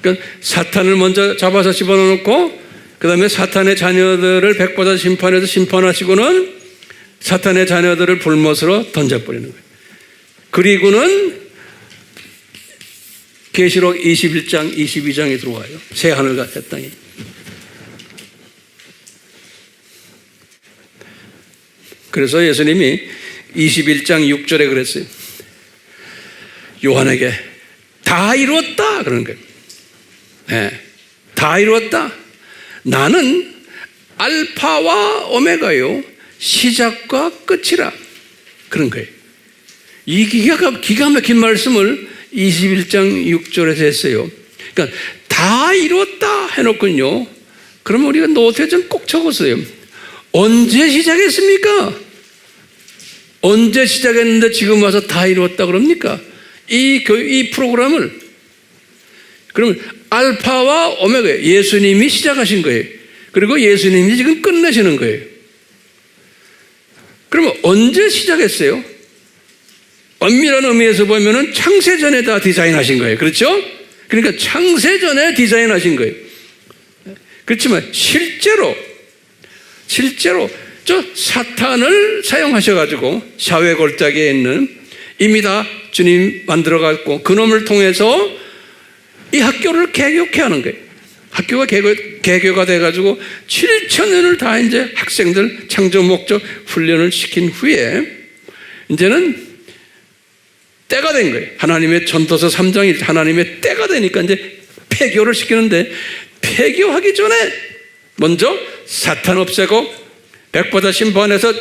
그러니까 사탄을 먼저 잡아서 집어넣고 그 다음에 사탄의 자녀들을 백보자 심판에서 심판하시고는 사탄의 자녀들을 불못으로 던져버리는 거예요. 그리고는 계시록 21장 22장에 들어와요. 새하늘과 새 땅이. 그래서 예수님이 21장 6절에 그랬어요. 요한에게 다 이루었다 그러는 거예요. 네, 다 이루었다. 나는 알파와 오메가요, 시작과 끝이라 그런 거예요. 이 기가 막힌 말씀을 21장 6절에서 했어요. 그러니까 다 이루었다 해놓군요. 그러면 우리가 노트에 좀 꼭 적었어요. 언제 시작했습니까? 언제 시작했는데 지금 와서 다 이루었다 그럽니까? 이 프로그램을. 그러면 알파와 오메가, 예수님이 시작하신 거예요. 그리고 예수님이 지금 끝내시는 거예요. 그러면 언제 시작했어요? 엄밀한 의미에서 보면은 창세전에 다 디자인하신 거예요. 그렇죠? 그러니까 창세전에 디자인하신 거예요. 그렇지만 실제로 저 사탄을 사용하셔가지고 사회 골짜기에 있는 이미 다 주님 만들어갖고 그놈을 통해서 이 학교를 개교케 하는 거예요. 학교가 개교가 돼가지고 7,000년을 다 이제 학생들 창조 목적 훈련을 시킨 후에 이제는 때가 된 거예요. 하나님의 전도서 3장이 하나님의 때가 되니까 이제 폐교를 시키는데, 폐교하기 전에 먼저 사탄 없애고 백보자 심판해서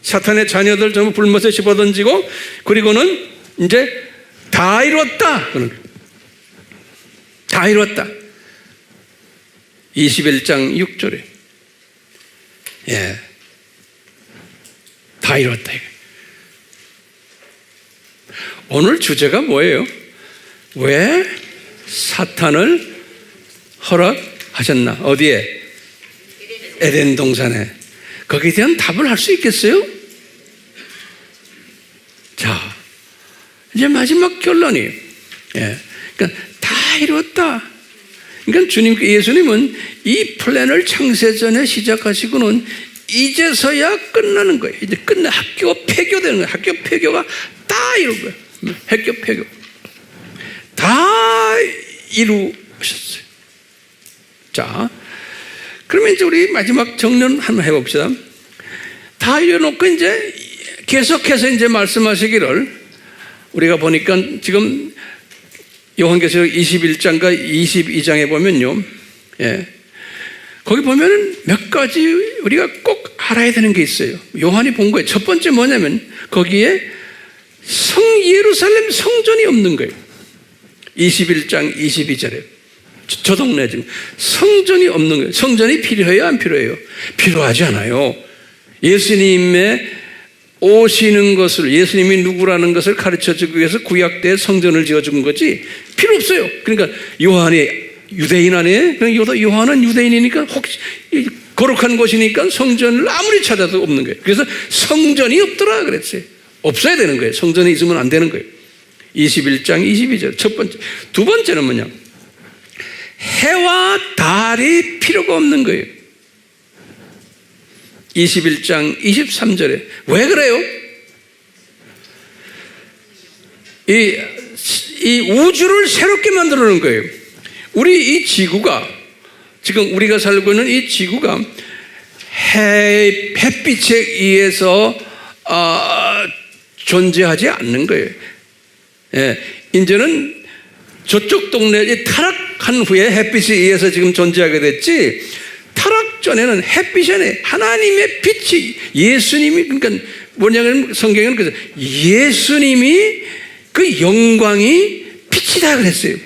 사탄의 자녀들 전부 불못에 집어던지고, 그리고는 이제 다 이루었다 그런 거예요. 다 이루었다. 21장 6절에 예, 다 이루었다. 오늘 주제가 뭐예요? 왜 사탄을 허락하셨나? 어디에? 에덴 동산에. 거기에 대한 답을 할 수 있겠어요? 자, 이제 마지막 결론이에요. 예, 그러니까 다 이루었다. 그러니까 예수님은 이 플랜을 창세전에 시작하시고는 이제서야 끝나는 거예요. 이제 끝내 학교 폐교되는 거예요. 학교 폐교가 다 이룬 거예요. 학교 폐교 다 이루셨어요. 자, 그러면 이제 우리 마지막 정론 한번 해봅시다. 다 이뤄놓고 이제 계속해서 이제 말씀하시기를, 우리가 보니까 지금 요한계시록 21장과 22장에 보면요, 거기 보면은 몇 가지 우리가 꼭 알아야 되는 게 있어요. 요한이 본 거예요. 첫 번째 뭐냐면 거기에 예루살렘 성전이 없는 거예요. 21장 22절에 저 동네 지금 성전이 없는 거예요. 성전이 필요해요, 안 필요해요? 필요하지 않아요. 예수님의 오시는 것을, 예수님이 누구라는 것을 가르쳐주기 위해서 구약 때 성전을 지어준 거지 필요 없어요. 그러니까 요한이 유대인 아니에요? 그러니까 요한은 유대인이니까 혹시 거룩한 곳이니까 성전을 아무리 찾아도 없는 거예요. 그래서 성전이 없더라 그랬어요. 없어야 되는 거예요. 성전이 있으면 안 되는 거예요. 21장 22절 첫 번째. 두 번째는 뭐냐, 해와 달이 필요가 없는 거예요. 21장 23절에 왜 그래요? 이 우주를 새롭게 만들어 놓은 거예요. 우리 이 지구가, 지금 우리가 살고 있는 이 지구가 햇빛에 의해서 존재하지 않는 거예요. 이제는 저쪽 동네에 타락한 후에 햇빛에 의해서 지금 존재하게 됐지, 타락 전에는 햇빛이 아니에요. 하나님의 빛이, 예수님이, 그러니까 뭐냐면 성경에는 그래서 예수님이 그 영광이 빛이다 그랬어요.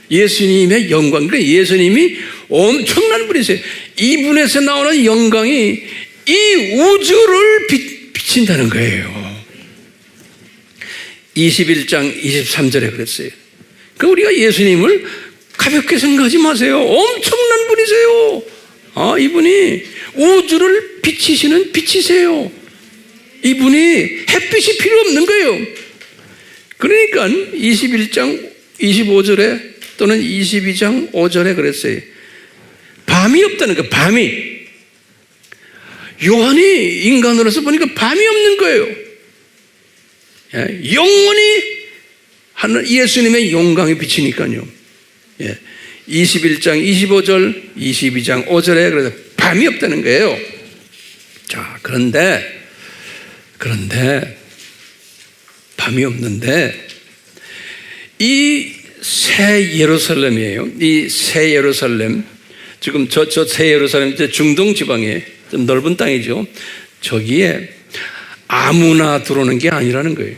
예수님의 영광, 그러니까 예수님이 엄청난 분이세요. 이분에서 나오는 영광이 이 우주를 비친다는 거예요. 21장 23절에 그랬어요. 그러니까 우리가 예수님을 가볍게 생각하지 마세요. 엄청난 분이세요. 이분이 우주를 비치시는 빛이세요. 이분이 햇빛이 필요 없는 거예요. 그러니까 21장 25절에 또는 22장 5절에 그랬어요. 밤이 없다는 거예요. 밤이. 요한이 인간으로서 보니까 밤이 없는 거예요. 영원히 하는 예수님의 영광이 비치니까요. 21장 25절, 22장 5절에 그래서 밤이 없다는 거예요. 자, 그런데 밤이 없는데 이 새 예루살렘이에요. 이 새 예루살렘, 지금 저 새 예루살렘, 중동 지방에 좀 넓은 땅이죠. 저기에 아무나 들어오는 게 아니라는 거예요.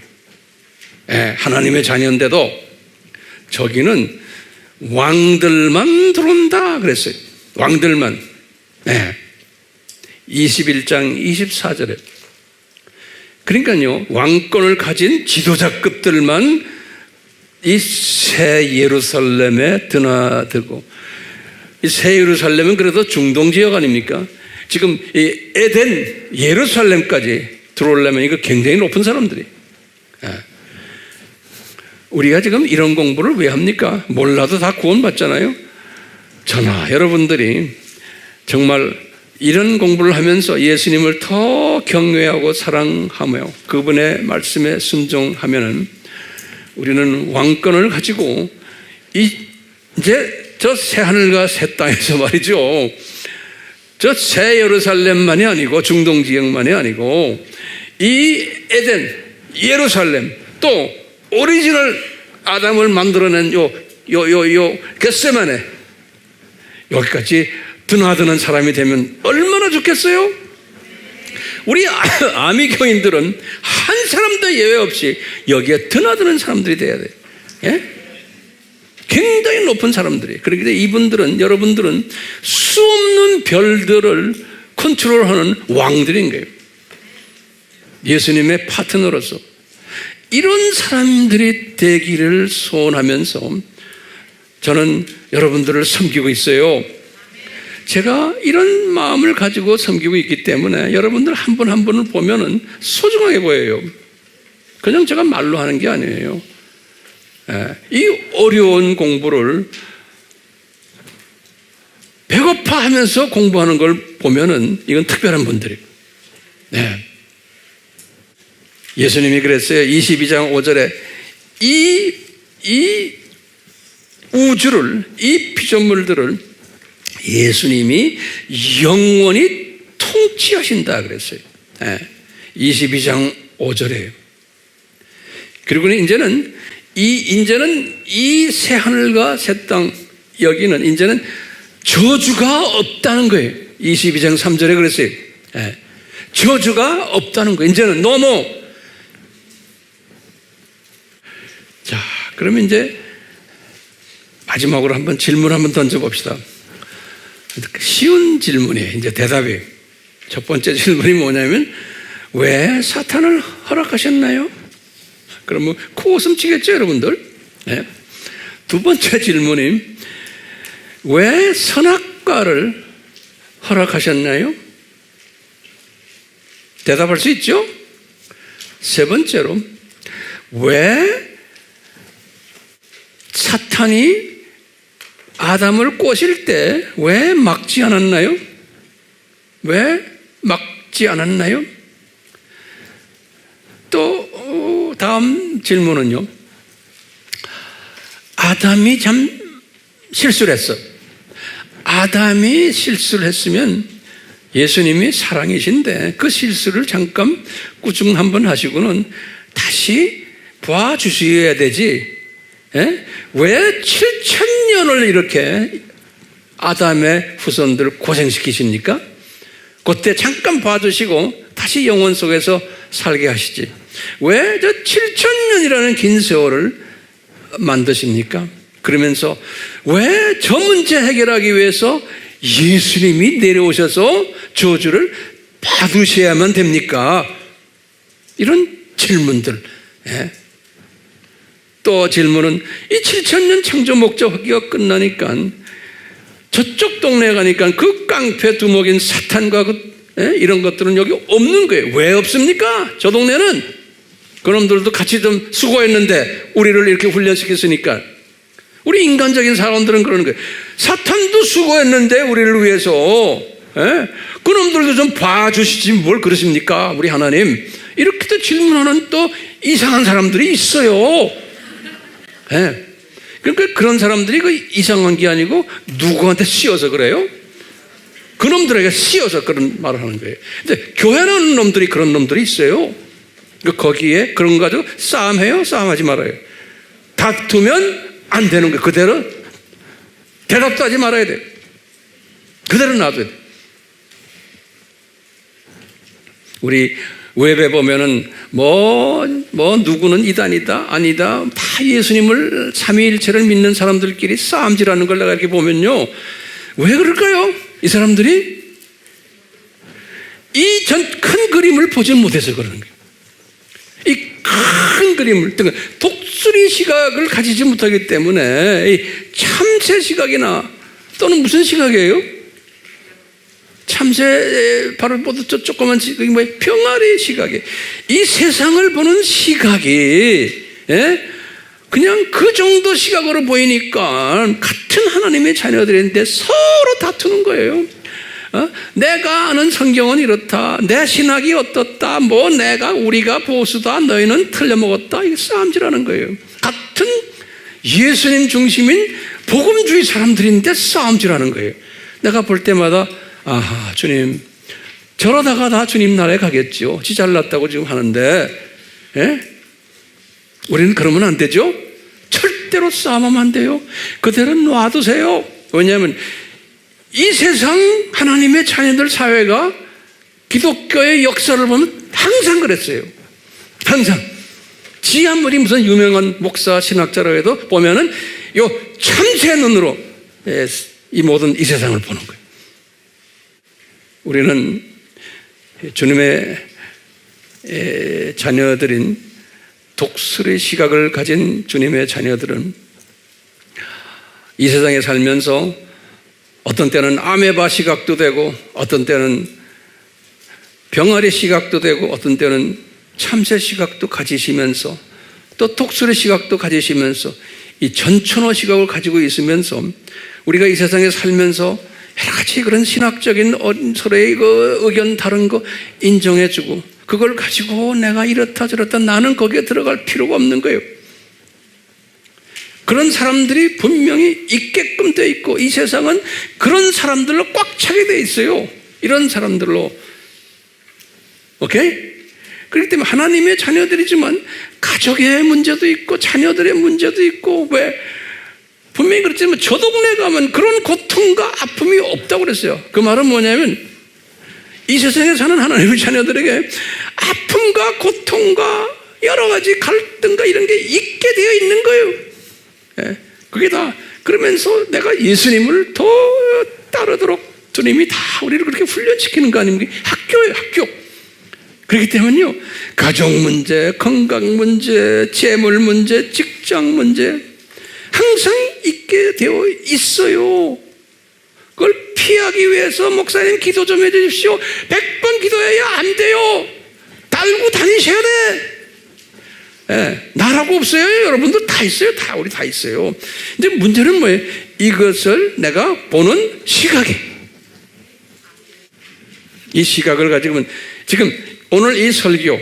하나님의 자녀인데도 저기는 왕들만 들어온다 그랬어요. 왕들만. 21장 24절에. 그러니까요, 왕권을 가진 지도자급들만 이 새 예루살렘에 드나들고, 이 새 예루살렘은 그래도 중동 지역 아닙니까? 지금 이 에덴 예루살렘까지 들어오려면 이거 굉장히 높은 사람들이. 우리가 지금 이런 공부를 왜 합니까? 몰라도 다 구원받잖아요. 저나 여러분들이 정말 이런 공부를 하면서 예수님을 더 경외하고 사랑하며 그분의 말씀에 순종하면은 우리는 왕권을 가지고 이제 저 새하늘과 새 땅에서 말이죠, 저 새 예루살렘만이 아니고 중동 지역만이 아니고 이 에덴 예루살렘, 또 오리지널 아담을 만들어낸 요 겟세마네, 여기까지 드나드는 사람이 되면 얼마나 좋겠어요? 우리 아미 교인들은 한 사람도 예외 없이 여기에 드나드는 사람들이 돼야 돼요. 굉장히 높은 사람들이. 그렇기 때문에 이분들은, 여러분들은 수 없는 별들을 컨트롤하는 왕들인 거예요. 예수님의 파트너로서 이런 사람들이 되기를 소원하면서 저는 여러분들을 섬기고 있어요. 제가 이런 마음을 가지고 섬기고 있기 때문에 여러분들 한 분 한 분을 보면은 소중하게 보여요. 그냥 제가 말로 하는 게 아니에요. 이 어려운 공부를 100억 배고파하면서 공부하는 걸 보면은 이건 특별한 분들이고, 네. 예수님이 그랬어요. 22장 5절에 이 우주를, 이 피조물들을 예수님이 영원히 통치하신다 그랬어요. 네. 22장 5절에요. 그리고 이제는 이 새 하늘과 새 땅, 여기는 이제는 저주가 없다는 거예요. 22장 3절에 그랬어요. 네. 저주가 없다는 거예요. 이제는 너무. 자, 그러면 이제 마지막으로 한번 질문 한번 던져봅시다. 쉬운 질문이에요. 이제 대답이. 첫 번째 질문이 뭐냐면, 왜 사탄을 허락하셨나요? 그러면 코웃음 치겠죠, 여러분들? 네. 두 번째 질문이, 왜 선악과를 허락하셨나요? 대답할 수 있죠? 세 번째로, 왜 사탄이 아담을 꼬실 때 왜 막지 않았나요? 왜 막지 않았나요? 또 다음 질문은요. 아담이 참 실수를 했어. 아담이 실수를 했으면 예수님이 사랑이신데 그 실수를 잠깐 꾸중 한번 하시고는 다시 봐주셔야 되지. 예? 왜 7,000년을 이렇게 아담의 후손들을 고생시키십니까? 그때 잠깐 봐주시고 다시 영혼 속에서 살게 하시지. 왜 저 7,000년이라는 긴 세월을 만드십니까? 그러면서 왜 저 문제 해결하기 위해서 예수님이 내려오셔서 저주를 받으셔야만 됩니까? 이런 질문들. 예. 또 질문은 이 7,000년 창조 목적기가 끝나니까 저쪽 동네에 가니까 그 깡패 두목인 사탄과 이런 것들은 여기 없는 거예요. 왜 없습니까? 저 동네는 그놈들도 같이 좀 수고했는데 우리를 이렇게 훈련시켰으니까. 우리 인간적인 사람들은 그러는 거예요. 사탄도 수고했는데 우리를 위해서 그놈들도 좀 봐주시지 뭘 그러십니까? 우리 하나님. 이렇게 또 질문하는 또 이상한 사람들이 있어요. 그러니까 그런 사람들이 그 이상한 게 아니고 누구한테 씌워서 그래요? 그놈들에게 씌워서 그런 말을 하는 거예요. 근데 교회는 놈들이 그런 놈들이 있어요. 거기에 그런 거 가지고 싸움해요? 싸움하지 말아요. 다투면 안 되는 거예요. 그대로 대답도 하지 말아야 돼요. 그대로 놔둬야 돼요. 우리 웹에 보면은 누구는 이단이다 아니다 다 예수님을 삼위일체를 믿는 사람들끼리 싸움질하는 걸 내가 이렇게 보면요, 왜 그럴까요? 이 사람들이 이 큰 그림을 보지 못해서 그러는 거예요. 이 큰 그림을, 독수리 시각을 가지지 못하기 때문에 이 참새 시각이나 또는 무슨 시각이에요? 참새 바로 보도 저 조그만 시각이 뭐예요? 병아리 시각이. 이 세상을 보는 시각이 그냥 그 정도 시각으로 보이니까 같은 하나님의 자녀들인데 서로 다투는 거예요. 내가 아는 성경은 이렇다. 내 신학이 어떻다. 우리가 보수다. 너희는 틀려먹었다. 이게 싸움질하는 거예요. 같은 예수님 중심인 복음주의 사람들인데 싸움질하는 거예요. 내가 볼 때마다 아하, 주님, 저러다가 다 주님 나라에 가겠죠. 지 잘났다고 지금 하는데, 우리는 그러면 안 되죠? 절대로 싸움하면 안 돼요. 그대로 놔두세요. 왜냐하면 이 세상 하나님의 자녀들 사회가 기독교의 역사를 보면 항상 그랬어요. 항상. 지 아무리 무슨 유명한 목사, 신학자라고 해도 보면은 요 참새 눈으로 이 모든 이 세상을 보는 거예요. 우리는 주님의 자녀들인 독수리 시각을 가진 주님의 자녀들은 이 세상에 살면서 어떤 때는 아메바 시각도 되고 어떤 때는 병아리 시각도 되고 어떤 때는 참새 시각도 가지시면서 또 독수리 시각도 가지시면서 이 전천후 시각을 가지고 있으면서 우리가 이 세상에 살면서 여러 가지 그런 신학적인 서로의 그 의견 다른 거 인정해주고 그걸 가지고 내가 이렇다 저렇다 나는 거기에 들어갈 필요가 없는 거예요. 그런 사람들이 분명히 있게끔 돼 있고 이 세상은 그런 사람들로 꽉 차게 돼 있어요. 이런 사람들로. 오케이? 그렇기 때문에 하나님의 자녀들이지만 가족의 문제도 있고 자녀들의 문제도 있고 왜? 분명히 그렇지만 저 동네 가면 그런 고통과 아픔이 없다고 그랬어요. 그 말은 뭐냐면 이 세상에 사는 하나님의 자녀들에게 아픔과 고통과 여러 가지 갈등과 이런 게 있게 되어 있는 거예요. 예, 그게 다 그러면서 내가 예수님을 더 따르도록 주님이 다 우리를 그렇게 훈련시키는 거 아닙니까? 학교예요, 학교. 그렇기 때문에요, 가족 문제, 건강 문제, 재물 문제, 직장 문제 항상 있게 되어 있어요. 그걸 피하기 위해서 목사님 기도 좀 해주십시오. 100번 기도해야 안 돼요. 달고 다니셔야 돼. 예, 나라고 없어요. 여러분들 다 있어요. 다 우리 다 있어요. 이제 문제는 뭐예요? 이것을 내가 보는 시각이. 이 시각을 가지고 지금 오늘 이 설교,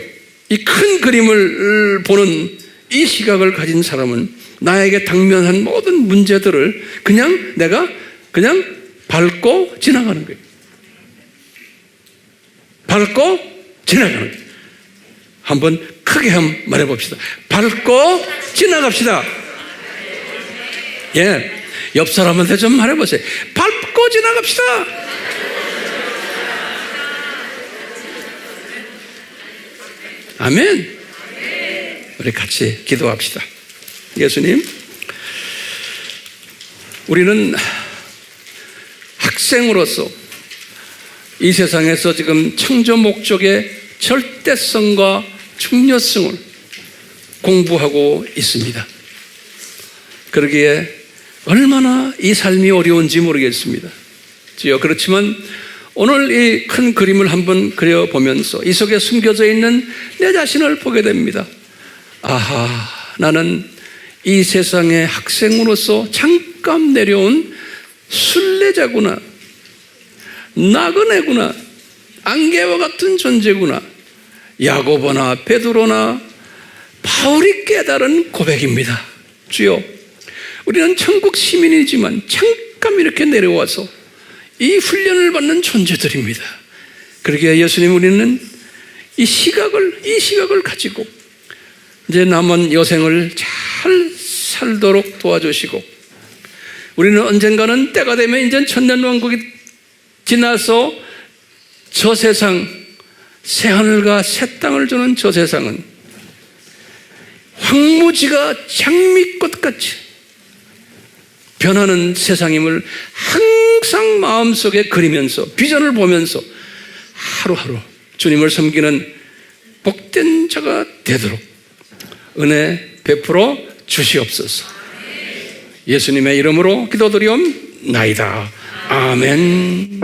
이 큰 그림을 보는 이 시각을 가진 사람은 나에게 당면한 모든 문제들을 그냥 내가 그냥 밟고 지나가는 거예요. 밟고 지나가는 거예요. 한번 크게 한번 말해봅시다. 밟고 지나갑시다. 예, 옆 사람한테 좀 말해보세요. 밟고 지나갑시다. 아멘. 우리 같이 기도합시다. 예수님, 우리는 학생으로서 이 세상에서 지금 창조 목적의 절대성과 중요성을 공부하고 있습니다. 그러기에 얼마나 이 삶이 어려운지 모르겠습니다. 주여, 그렇지만 오늘 이 큰 그림을 한번 그려보면서 이 속에 숨겨져 있는 내 자신을 보게 됩니다. 아하, 나는 이 세상의 학생으로서 잠깐 내려온 순례자구나, 나그네구나, 안개와 같은 존재구나. 야고보나 베드로나 바울이 깨달은 고백입니다. 주여, 우리는 천국 시민이지만 잠깐 이렇게 내려와서 이 훈련을 받는 존재들입니다. 그러기에 예수님, 우리는 이 시각을 가지고 이제 남은 여생을 잘 살도록 도와주시고, 우리는 언젠가는 때가 되면 이제 천년왕국이 지나서 저 세상, 새 하늘과 새 땅을 주는 저 세상은 황무지가 장미꽃같이 변하는 세상임을 항상 마음속에 그리면서 비전을 보면서 하루하루 주님을 섬기는 복된 자가 되도록 은혜 베풀어 주시옵소서. 예수님의 이름으로 기도드리옵나이다. 아멘.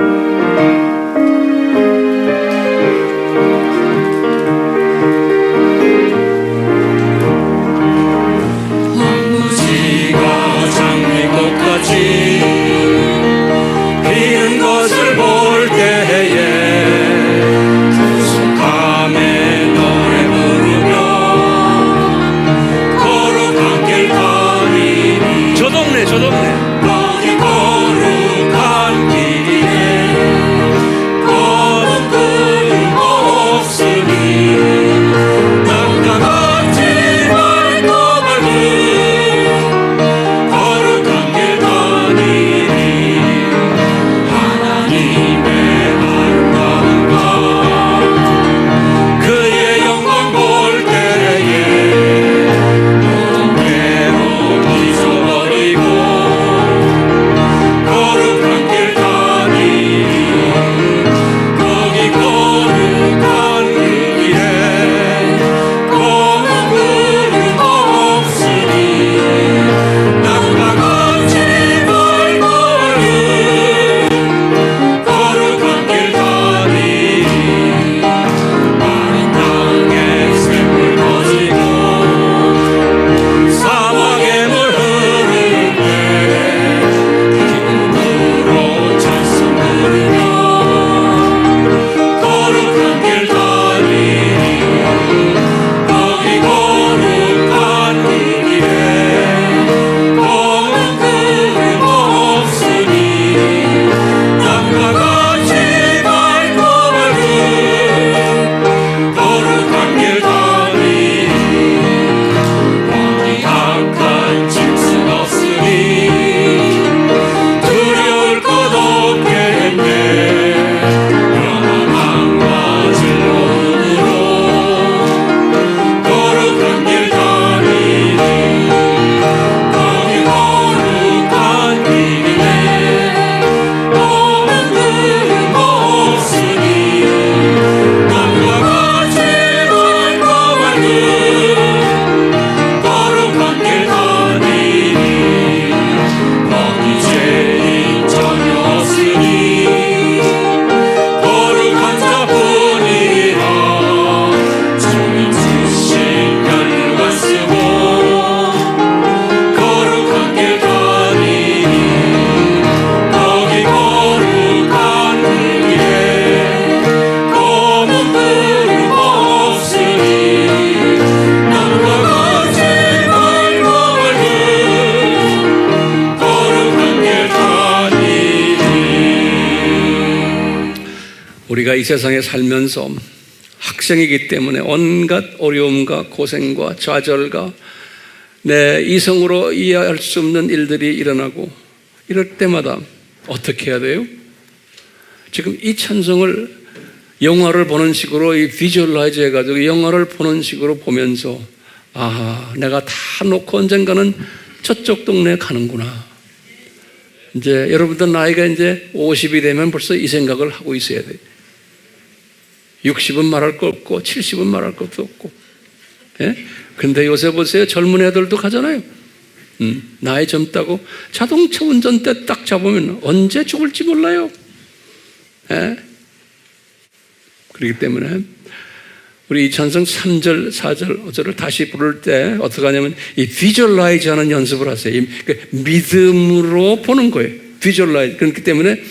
비는 것을 볼 때에 구속함에 노래 부르며 거룩한 길 가리니
저 동네
거기 거룩한 길이네.
우리가 이 세상에 살면서 학생이기 때문에 온갖 어려움과 고생과 좌절과 내 이성으로 이해할 수 없는 일들이 일어나고 이럴 때마다 어떻게 해야 돼요? 지금 이 찬송을 영화를 보는 식으로 이 비주얼라이즈 해가지고 영화를 보는 식으로 보면서 내가 다 놓고 언젠가는 저쪽 동네에 가는구나. 이제 여러분들 나이가 이제 50이 되면 벌써 이 생각을 하고 있어야 돼요. 60은 말할 거 없고 70은 말할 것도 없고. 예? 근데 요새 보세요. 젊은 애들도 가잖아요. 나이 젊다고 자동차 운전대 딱 잡으면 언제 죽을지 몰라요. 예? 그렇기 때문에 우리 이 찬송 3절, 4절, 5절을 다시 부를 때 어떻게 하냐면 이 비주얼라이즈 하는 연습을 하세요. 믿음으로 보는 거예요. 비주얼라이즈. 그렇기 때문에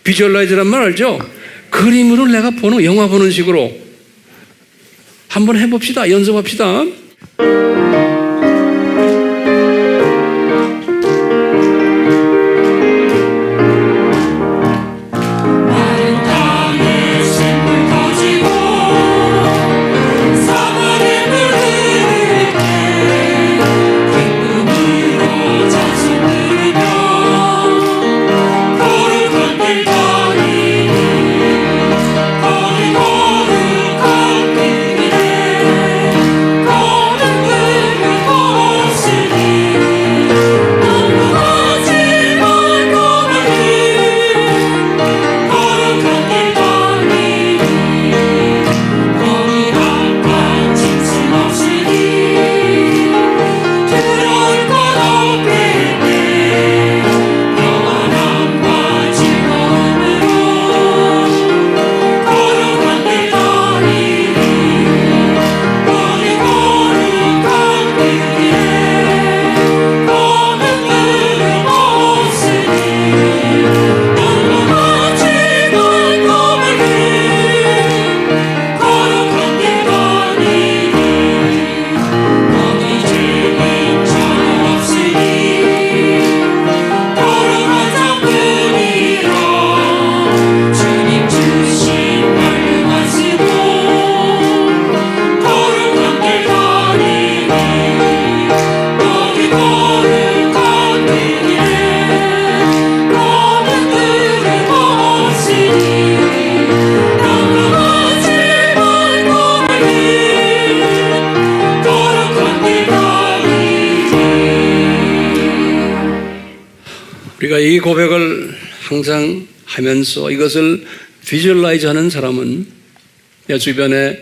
비주얼라이즈란 말 알죠? 그림으로 내가 보는, 영화 보는 식으로 한번 해봅시다. 연습합시다. 우리가 이 고백을 항상 하면서 이것을 비주얼라이즈 하는 사람은 내 주변에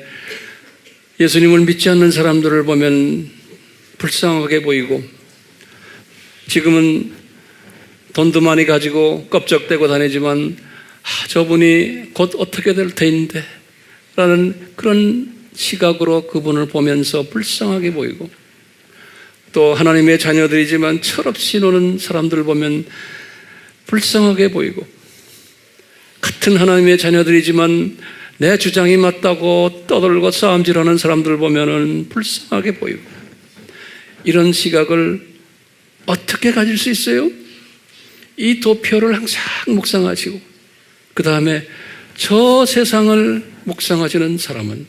예수님을 믿지 않는 사람들을 보면 불쌍하게 보이고 지금은 돈도 많이 가지고 껍적대고 다니지만 저분이 곧 어떻게 될 터인데 라는 그런 시각으로 그분을 보면서 불쌍하게 보이고 또 하나님의 자녀들이지만 철없이 노는 사람들을 보면 불쌍하게 보이고 같은 하나님의 자녀들이지만 내 주장이 맞다고 떠들고 싸움질하는 사람들을 보면 불쌍하게 보이고 이런 시각을 어떻게 가질 수 있어요? 이 도표를 항상 묵상하시고 그 다음에 저 세상을 묵상하시는 사람은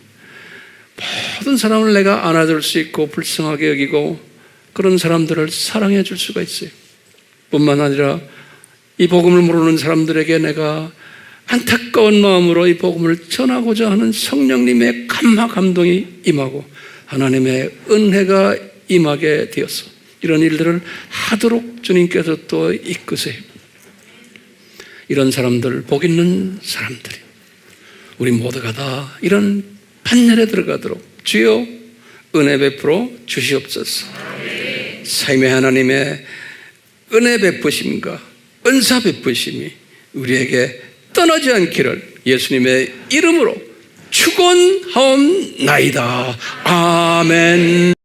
모든 사람을 내가 안아줄 수 있고 불쌍하게 여기고 그런 사람들을 사랑해 줄 수가 있어요. 뿐만 아니라 이 복음을 모르는 사람들에게 내가 안타까운 마음으로 이 복음을 전하고자 하는 성령님의 감화 감동이 임하고 하나님의 은혜가 임하게 되어서 이런 일들을 하도록 주님께서 또 이끄세요. 이런 사람들, 복 있는 사람들이 우리 모두가 다 이런 판넬에 들어가도록 주여 은혜 베풀어 주시옵소서. 삶의 하나님의 은혜 베푸심과 은사 베푸심이 우리에게 떠나지 않기를 예수님의 이름으로 축원하옵나이다. 아멘.